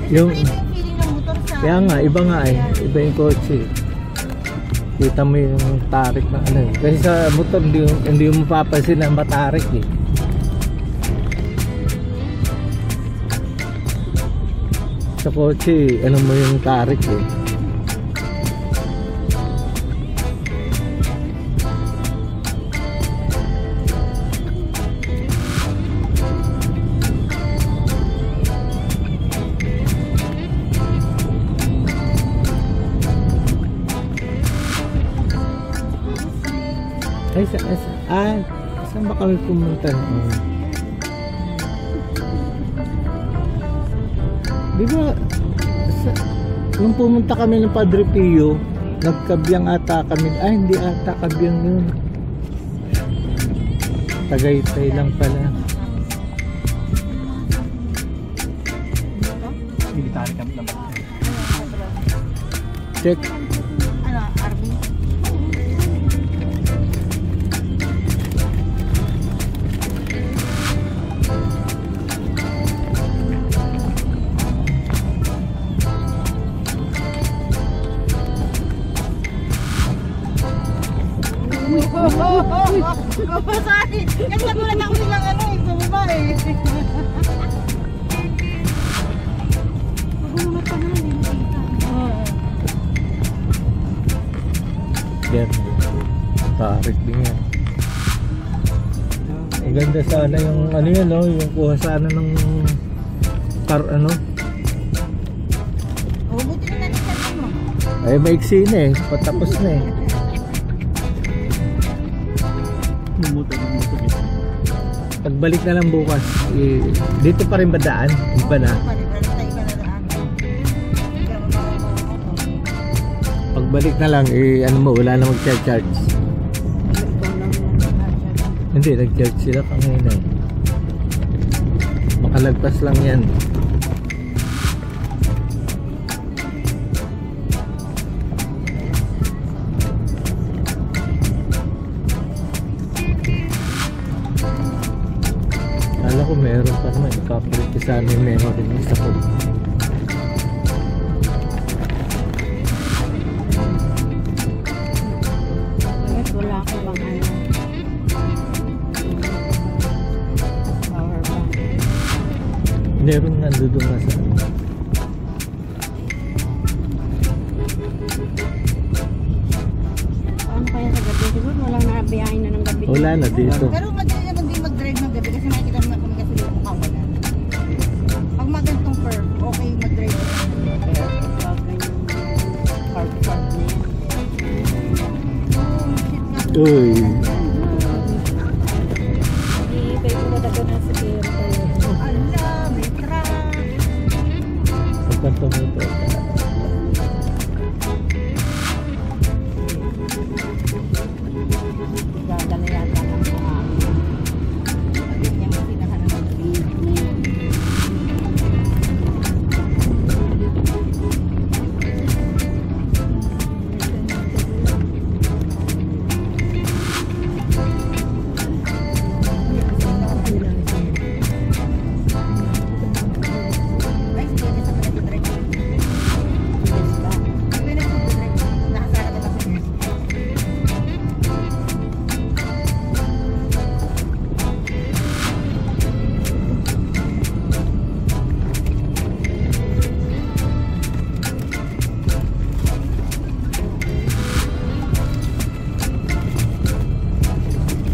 Yung, Iba yung feeling ng motor sa... kaya nga, iba nga eh, iba yung kotse. Kita mo yung tarik na ano eh. Kasi sa motor, hindi mo mapapansin na matarik eh. Sa kotse, ano mo yung tarik eh. Ay, saan ba kami pumunta noon? Di ba, nung pumunta kami ng Padre Pio, nagkabyang ata kami. Ay, hindi ata kabyang yun. Tagaytay lang pala. Military camp naman. Check. Ano, army? Sorry. Kasi nagulat ako silang ano eh, bumaba eh. Magulat pa nga, hindi nakita. Yan. Tarik din yan. Maganda sana yung ano yan, no? Yung kuha sana ng Ay, maiksi na eh. Patapos na eh. Pagbalik na lang bukas, dito pa rin ba daan? Iba na. Pagbalik na lang, ano mo, wala na mag-charge. Hindi, nag-charge sila kanina. Makalagpas lang yan. Kala ko meron pa naman, ikapalit ko sana yung memory ng isa ko. Wala ko bang ano? Power bank. Meron nga doon nga sa Ano kaya sa gabi? Siguro walang nabiyahin na ng gabi. wala na dito. Pero madali naman din mag-drive ng gabi kasi makikita naman kami kasi yung mukha wala. Pag magandang curve, okay mag-drive. Kaya pag ganyan card na yan. Oh, shit nga. Uy, Iibay ko na daga na sa kero tayo. Ala, may truck. pagkanto mo ito. Gagana yata ng mga Sabi niya, masinahan naman. Ay, sige, nasa pala drive. Sige, nasa drive. Nakasara ka sa nurse.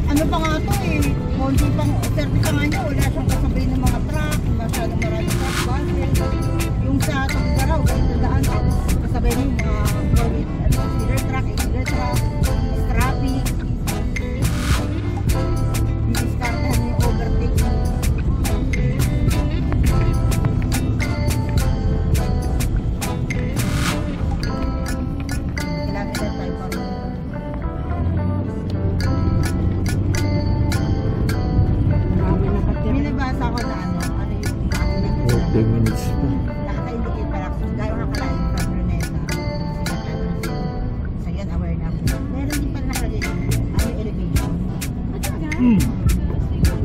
Ano pa nga to eh, konti pang, certi pa nga niya, wala siyang kasabay ng mga truck, masyadong maraming truck, buses. Yung sa Tugaraw, ganito daan, tapos kasabay niya yung mga 4-wheeler truck, 8-wheeler truck, mas traffic. Yung diskartahan niya yung overtake niya. Kailangan tayo parang marami na may katira. nabasa ko na ano yung ano na 40 minutes pa. naka-indicate para kung gano'n kakalain from Bruneta. So yan, aware na ako. Meron din pala nakalagay ano yung elevation.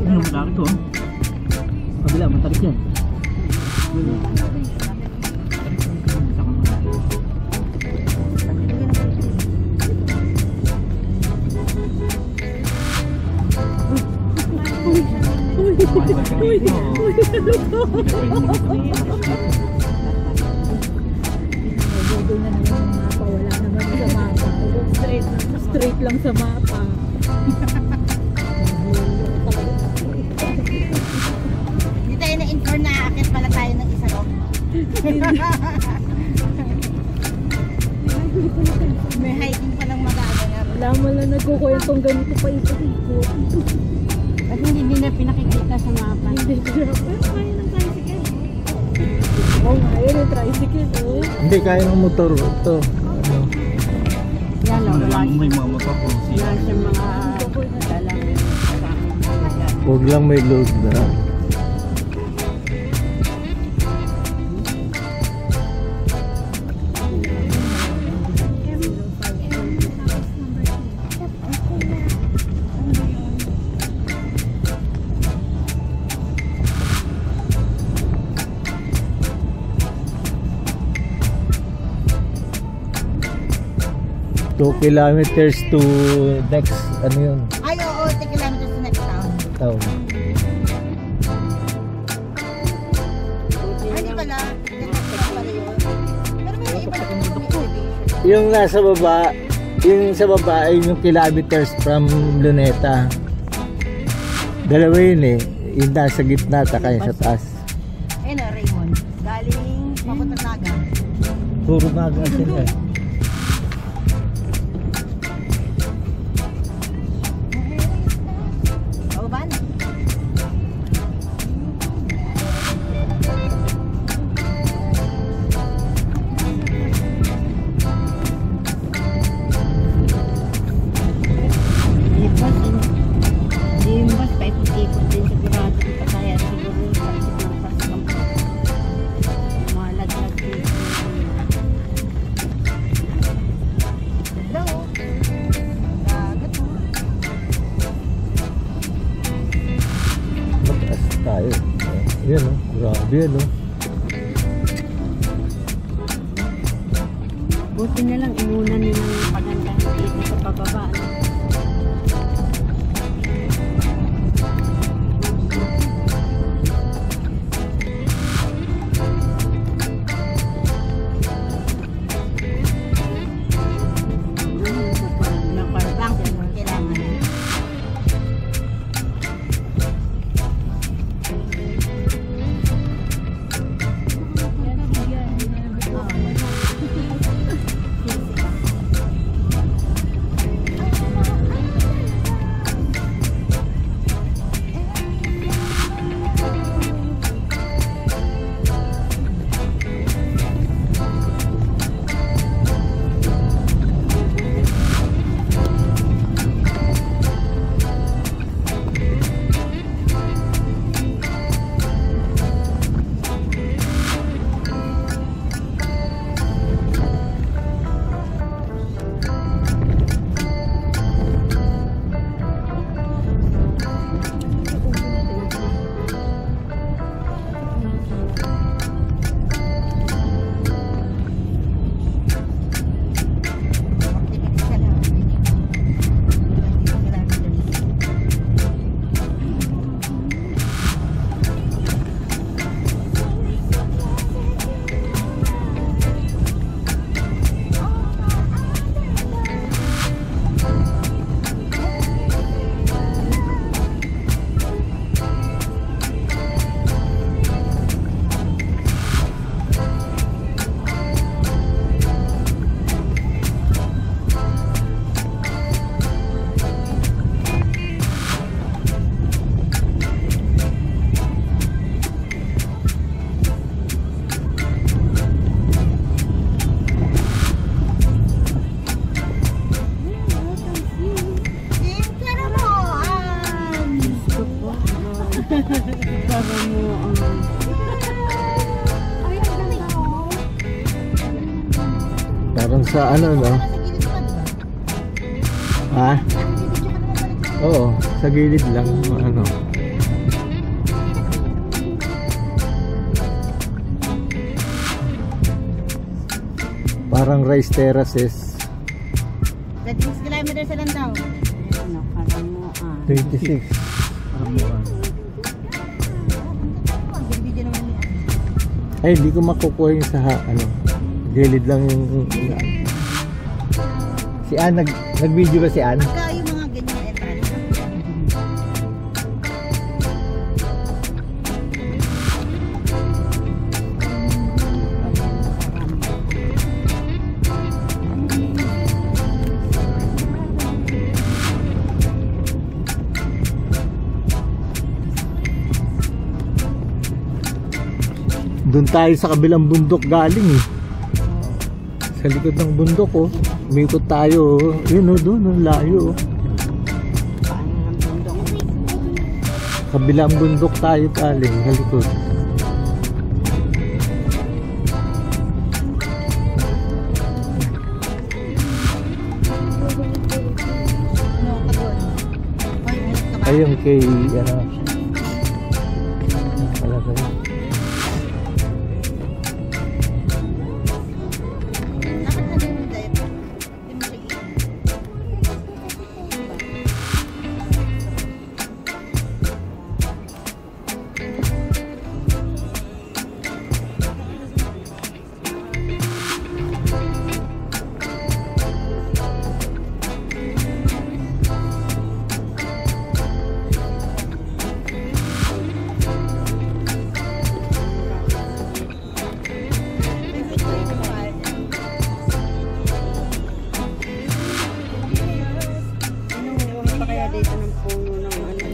Ano, matarik ko. Kabila, matarik yan. Doon na naman yung mapa. Wala naman sa mapa. Straight lang sa mapa. Hindi tayo na-inform na aakit pala tayo ng isa no? May hiking pa ng mag-aaga nga. Wala mo lang nagkukwentong ganito pa ikot-ikot. Kasi hindi na pinakikita sa mapa. Hindi ko na. Pero kaya ng tricycle. Oo nga, yun yung tricycle. Oh. Hindi, kaya ng motor ito. Ano? Yan lang, wala May mga motor ko. siya mga dalang Huwag lang may load na. Two kilometers to next, ano yun, Ay, oo, 10 kilometers to next town. town. Ay, di pala. Next pala yun. Pero may iba na kung elevation. Yung nasa baba, yung sa baba ay yung kilometers from Luneta. Dalawa yun eh. Yung nasa gitna, taka yung sa taas. Ayun na, Raymond. Galing papunta Naga. Puro naga sila. Yan, no? Buti na lang, inuna nilang pagandang dito sa pababa. Parang sa ano, no? Ha? Oo, sa gilid lang, ano. Parang rice terraces. 36 kilometers lang daw. Ano, parang mo, 26. Ay, hindi ko makukuha yung sa ano. Gilid lang yung si Ann, nag-video ba si Ann? Pagka yung mga ganyan etras. Doon tayo sa kabilang bundok galing eh. Sa likod ng bundok oh. Umikot tayo oh. Yun oh, doon ang layo oh. Kabilang bundok tayo galing sa likod. Ayun kay ano. Palagay.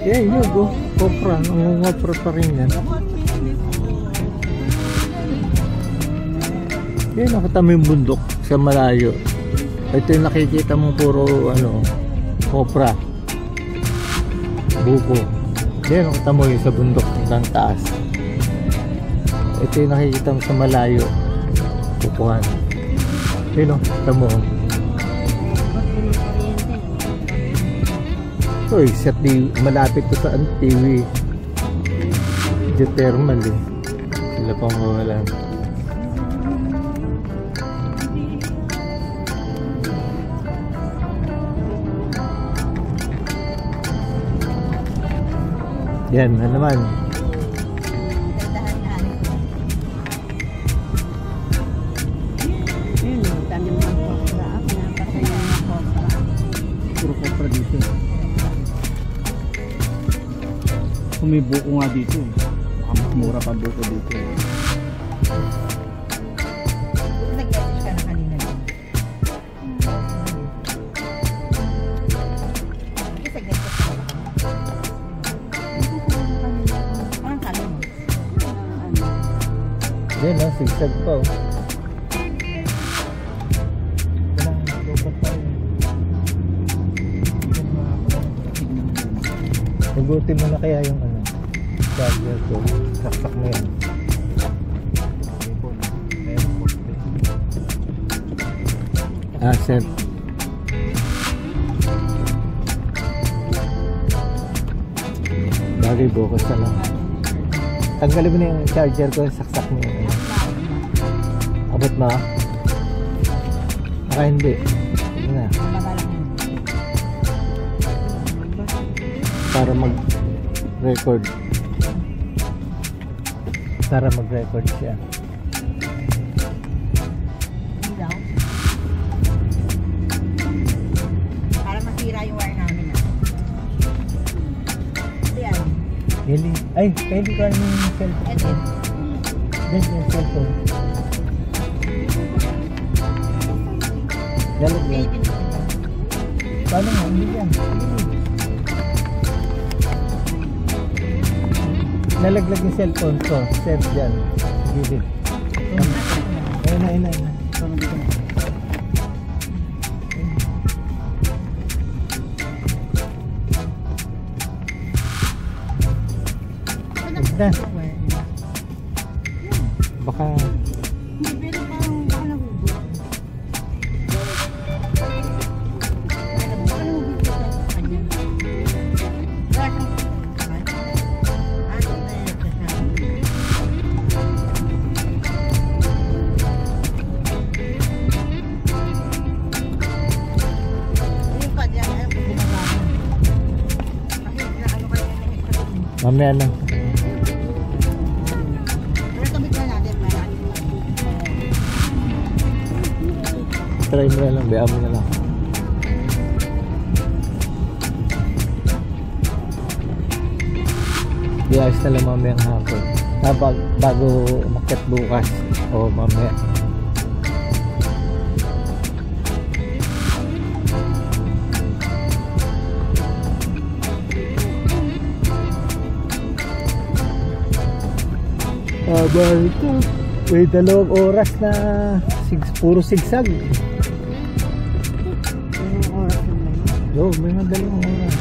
Yeah, yun go. Kopra. Ang ngopra pa rin yan. Yan, nakita mo yung bundok sa malayo. Ito yung nakikita mo puro ano, kopra. Buko. Yan, nakita mo yung sa bundok ng taas. Ito yung nakikita mo sa malayo. Bukuhan. Yan o, nakita mo. Ito malapit ko sa TV geothermal eh. Sila pang wala. Yan na naman. Puro kopra dito. Kung may buko nga dito, baka mas mura pa buko dito. Nag-message ka na kanina din. Kasi ganito ka ba? Parang kala mo. Yan no, sigsag pa oh. Hugutin mo na kaya yung ano, charger ko. Saksak mo yan. Set. Bagay bukas na lang. Tanggalin mo na yung charger ko, saksak mo yung ano. Abot mo? Baka hindi. Sige na. Para mag-record. Para mag-record siya. Para masira yung wire namin. Ayan. Kelly. Ay, Kelly ko ano yung cellphone. Ito. Diyan yung cellphone. Galit yan. Paano nga? Hindi yan. Nalaglag yung cellphone ko. Set dyan. Gilid. Ayun na. Na. Baka Hindi, pero parang baka nahugot. Baka nahugot ka sa kanya. Wala kang mamaya na. pero kabit na natin para Try mo na lang. Bayaan mo na lang. Di ayos na lang mamayang hapon. Bago umakyat bukas. O mamaya. Ito. May 2 oras na puro sigsag. yung oras naman. Yo, may mga 2 oras.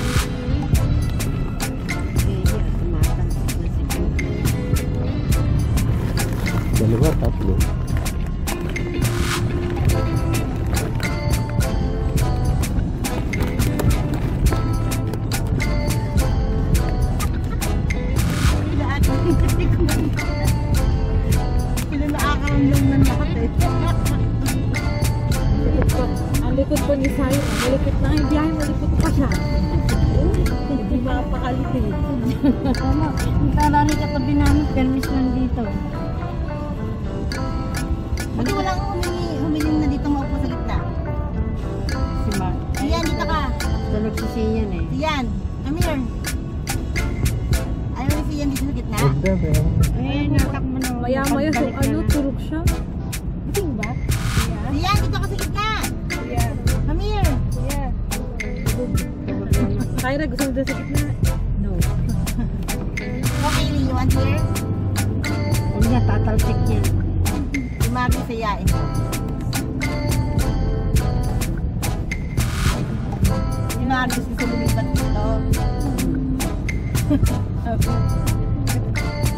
Dalawa, 3. Sila nakakaramdam ng lahat eh. Ang likod po ni Sayo. Malikot na yung biyahe. Malikot pa siya. Hindi makapakalipid. Tama. Yung tarari katabi namin, permis nandito. Bakit walang humiling na dito maupo sa gitna? Si Mark. Siyan, dito ka. Tulog si Sian eh. Siyan, Amir. Ayaw ni Siyan dito sa gitna? Ganda, pero Ayun, natakbo na. Maya-maya so ano, turok siya. Gising ba? Siyan, dito ka sa gitna. Amir. Kyra, gusto mo dito sa gitna? No. Okay, you want here? Huwag niya, tatalsik yan. Si Mami sayain ko. Si Mami gusto lumipat dito.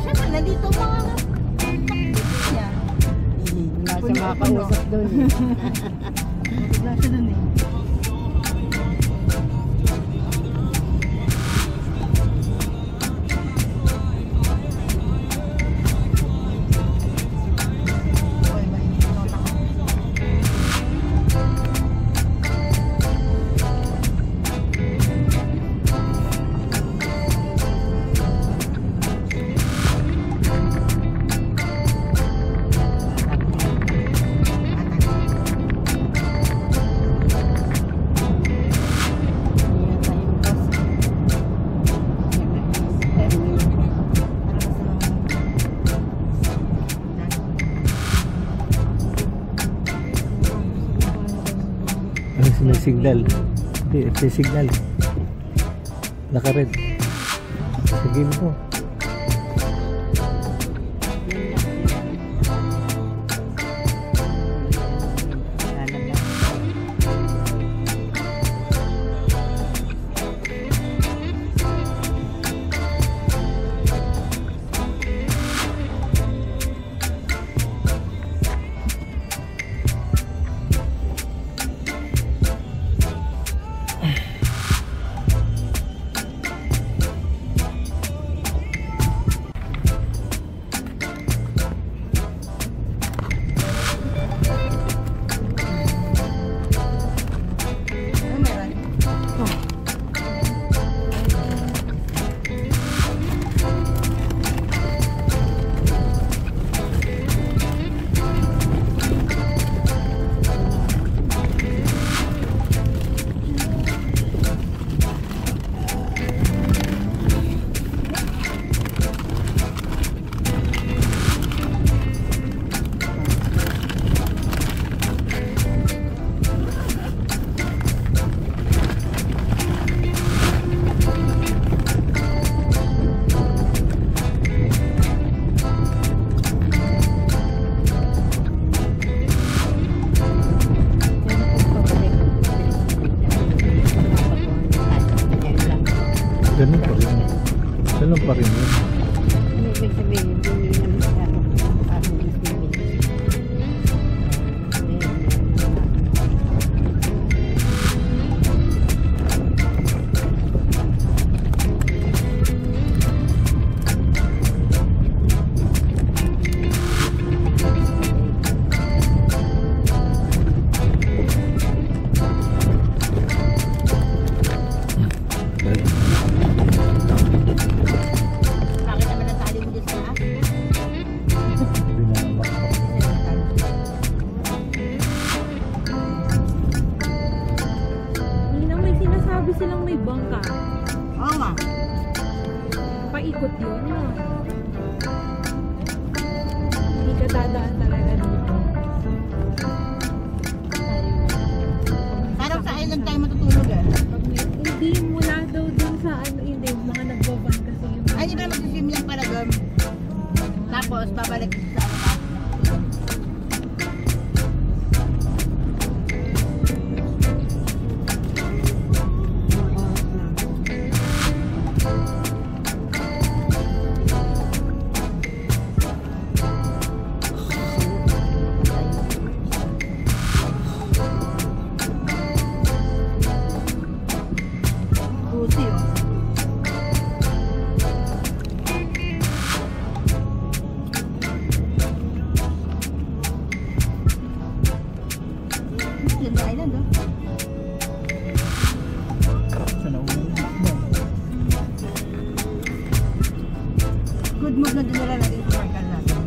Siyempre, nandito mga yan. Wala siya makakausap doon eh. Wala siya dun eh. may signal. Hindi, may signal. Naka-red. Sige mo. Ganun pa rin. Ganun pa rin yun. Ano ibig sabihin? Hindi na masyado. Parang isipin. Bakit naman natali mo dito sa Hindi na may sinasabi silang may bangka. Oo nga. Paikot yun, no? Hindi ka dadaan talaga dito. Parang sa island tayo matutulog eh. Hindi mula daw dun sa ano, hindi, mga nagbaban kasi yung... Ay, di ba mag-swim lang pala doon? Tapos, babalik sa ano. Puti oh. Ganda island oh. Good move na dinala natin sa markal natin.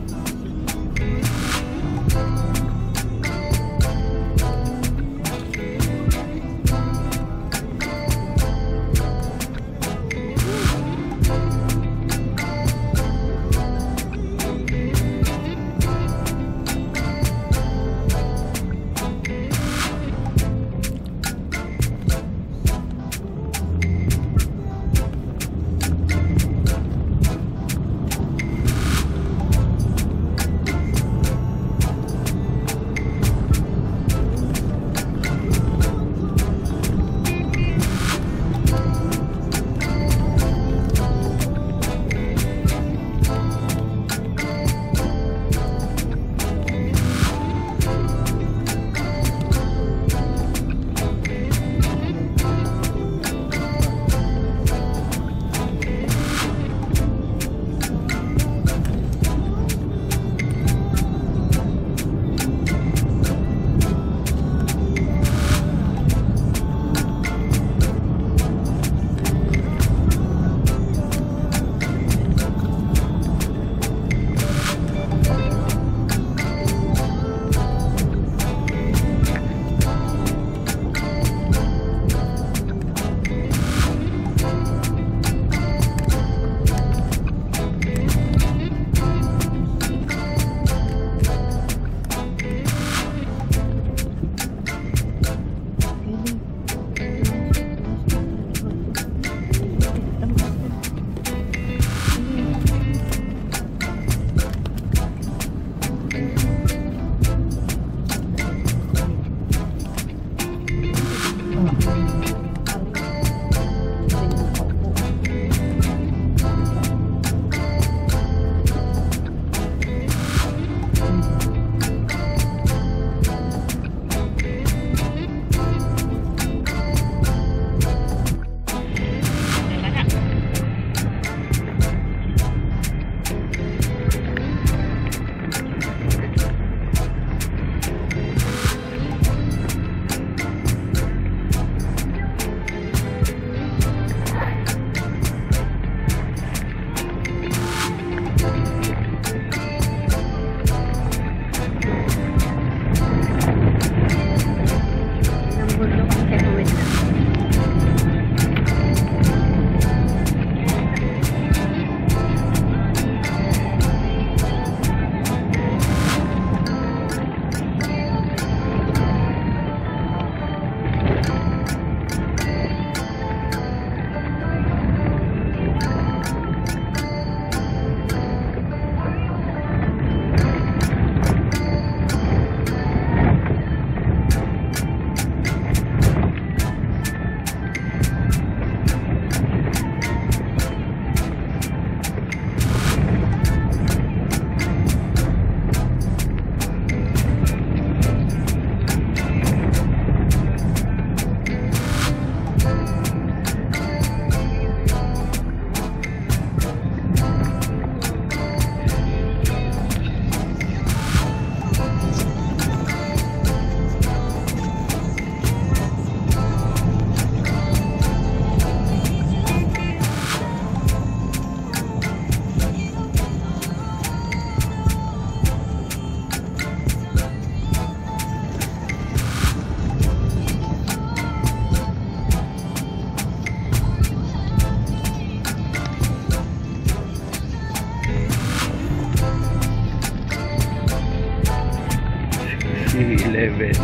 7-Eleven.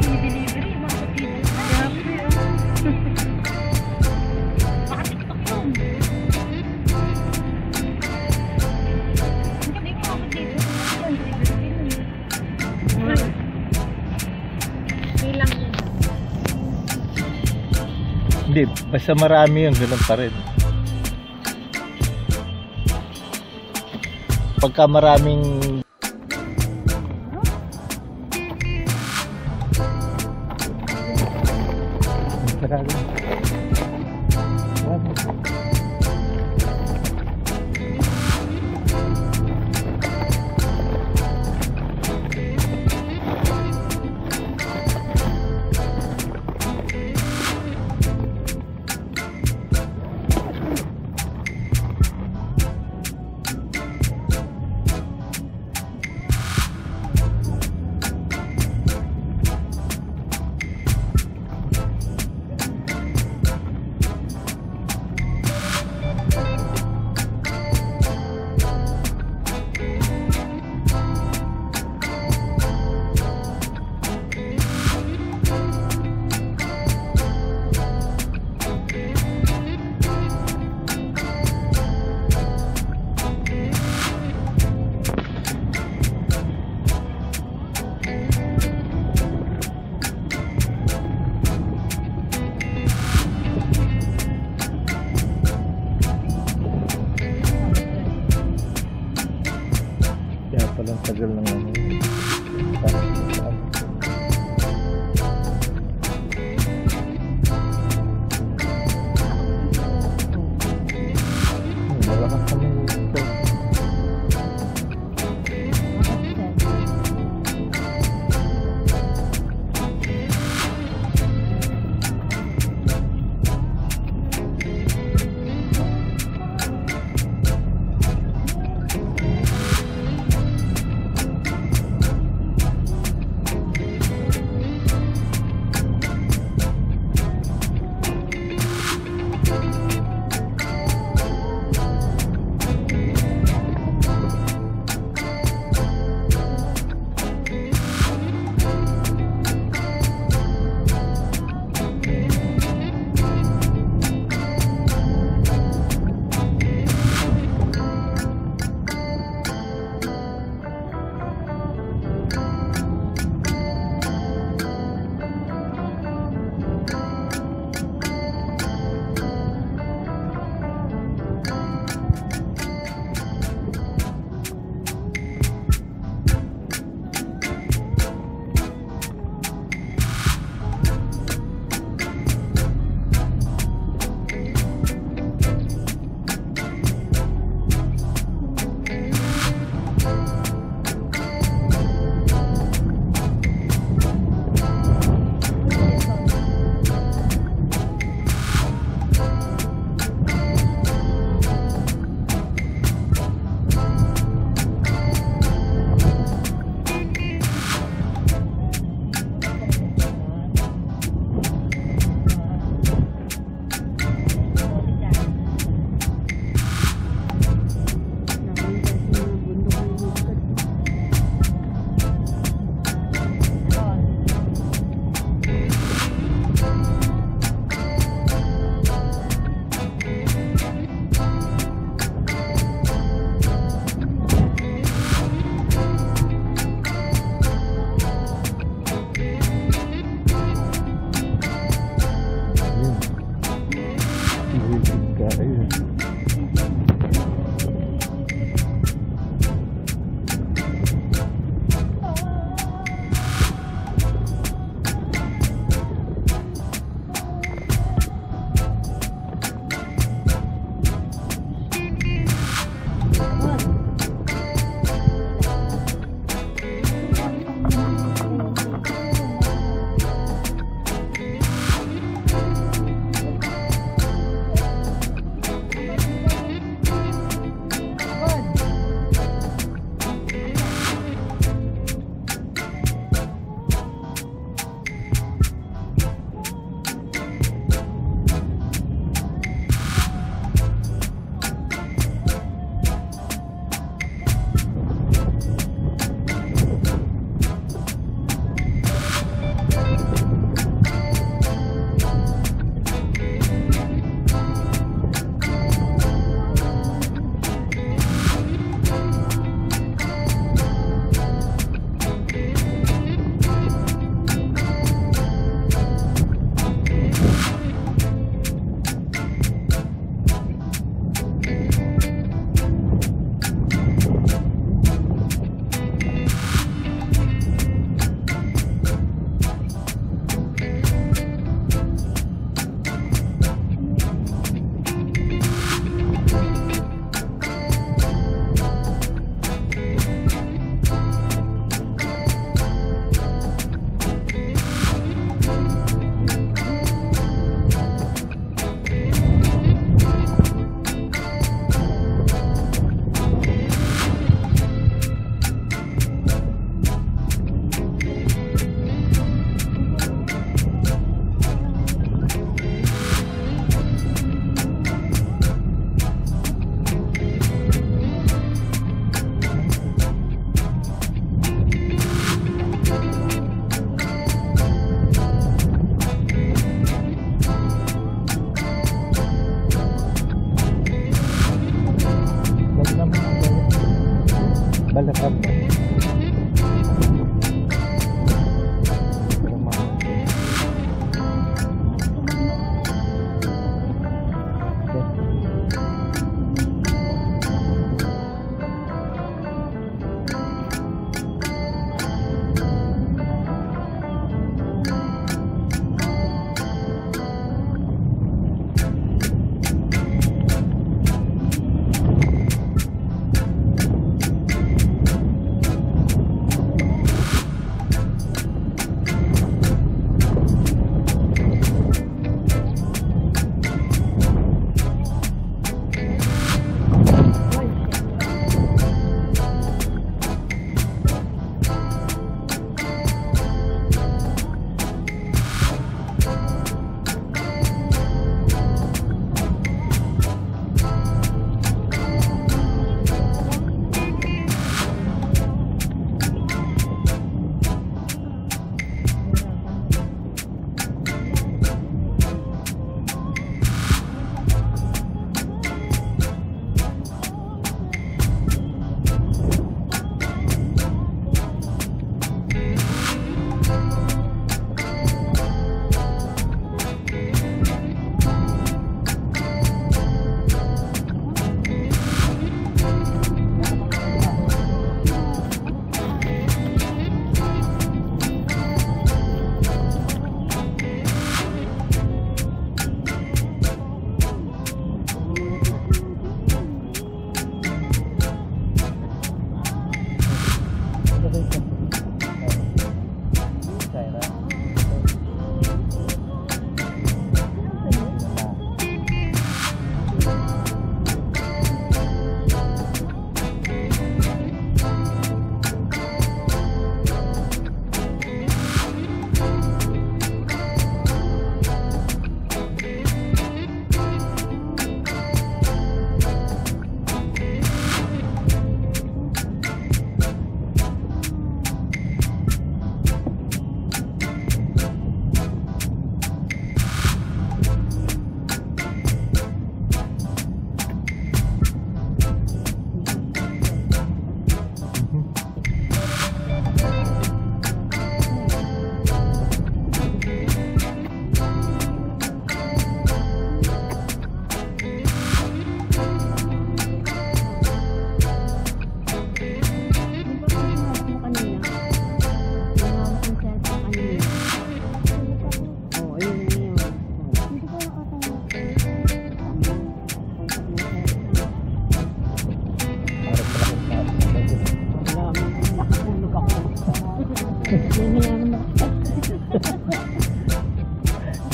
Delivery, mga kapitid. Grabe, Pakatiktok yun. Hindi mo ako dito. Bilang yun. Hindi, basta marami yun, ganun pa rin. Pagka maraming palang tagal ng ano. Malakas kami dito.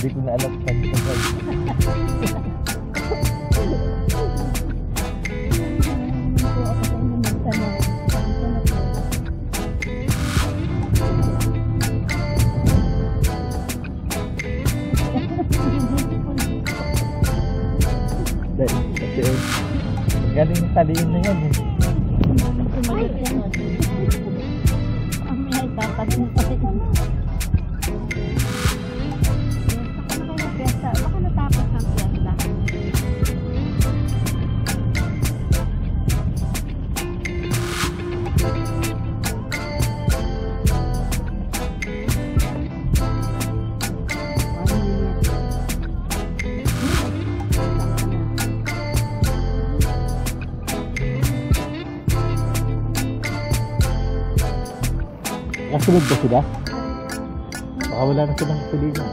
Hindi ko na alam saan ito ba. Galing taliin na yan eh. Baka natapos ng piyesta. Kasunod ba sila? Baka wala na silang kasulina.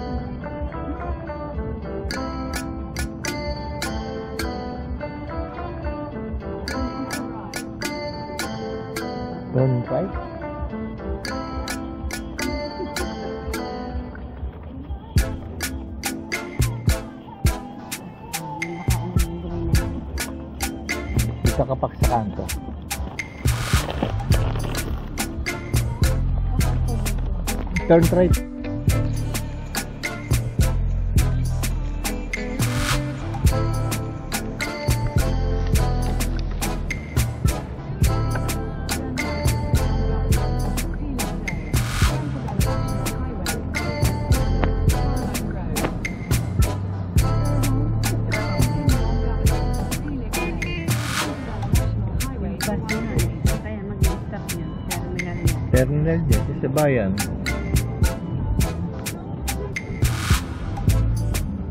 Turn right? Dito kapak sa kanto. Turn right. Terminal dyan, sa bayan.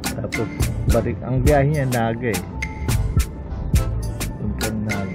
Tapos, balik, ang biyahe niya Naga eh. Puntang Naga.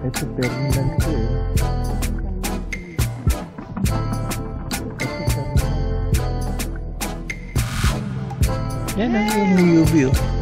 Ito, terminal ko eh. Yan ang yung UV oh.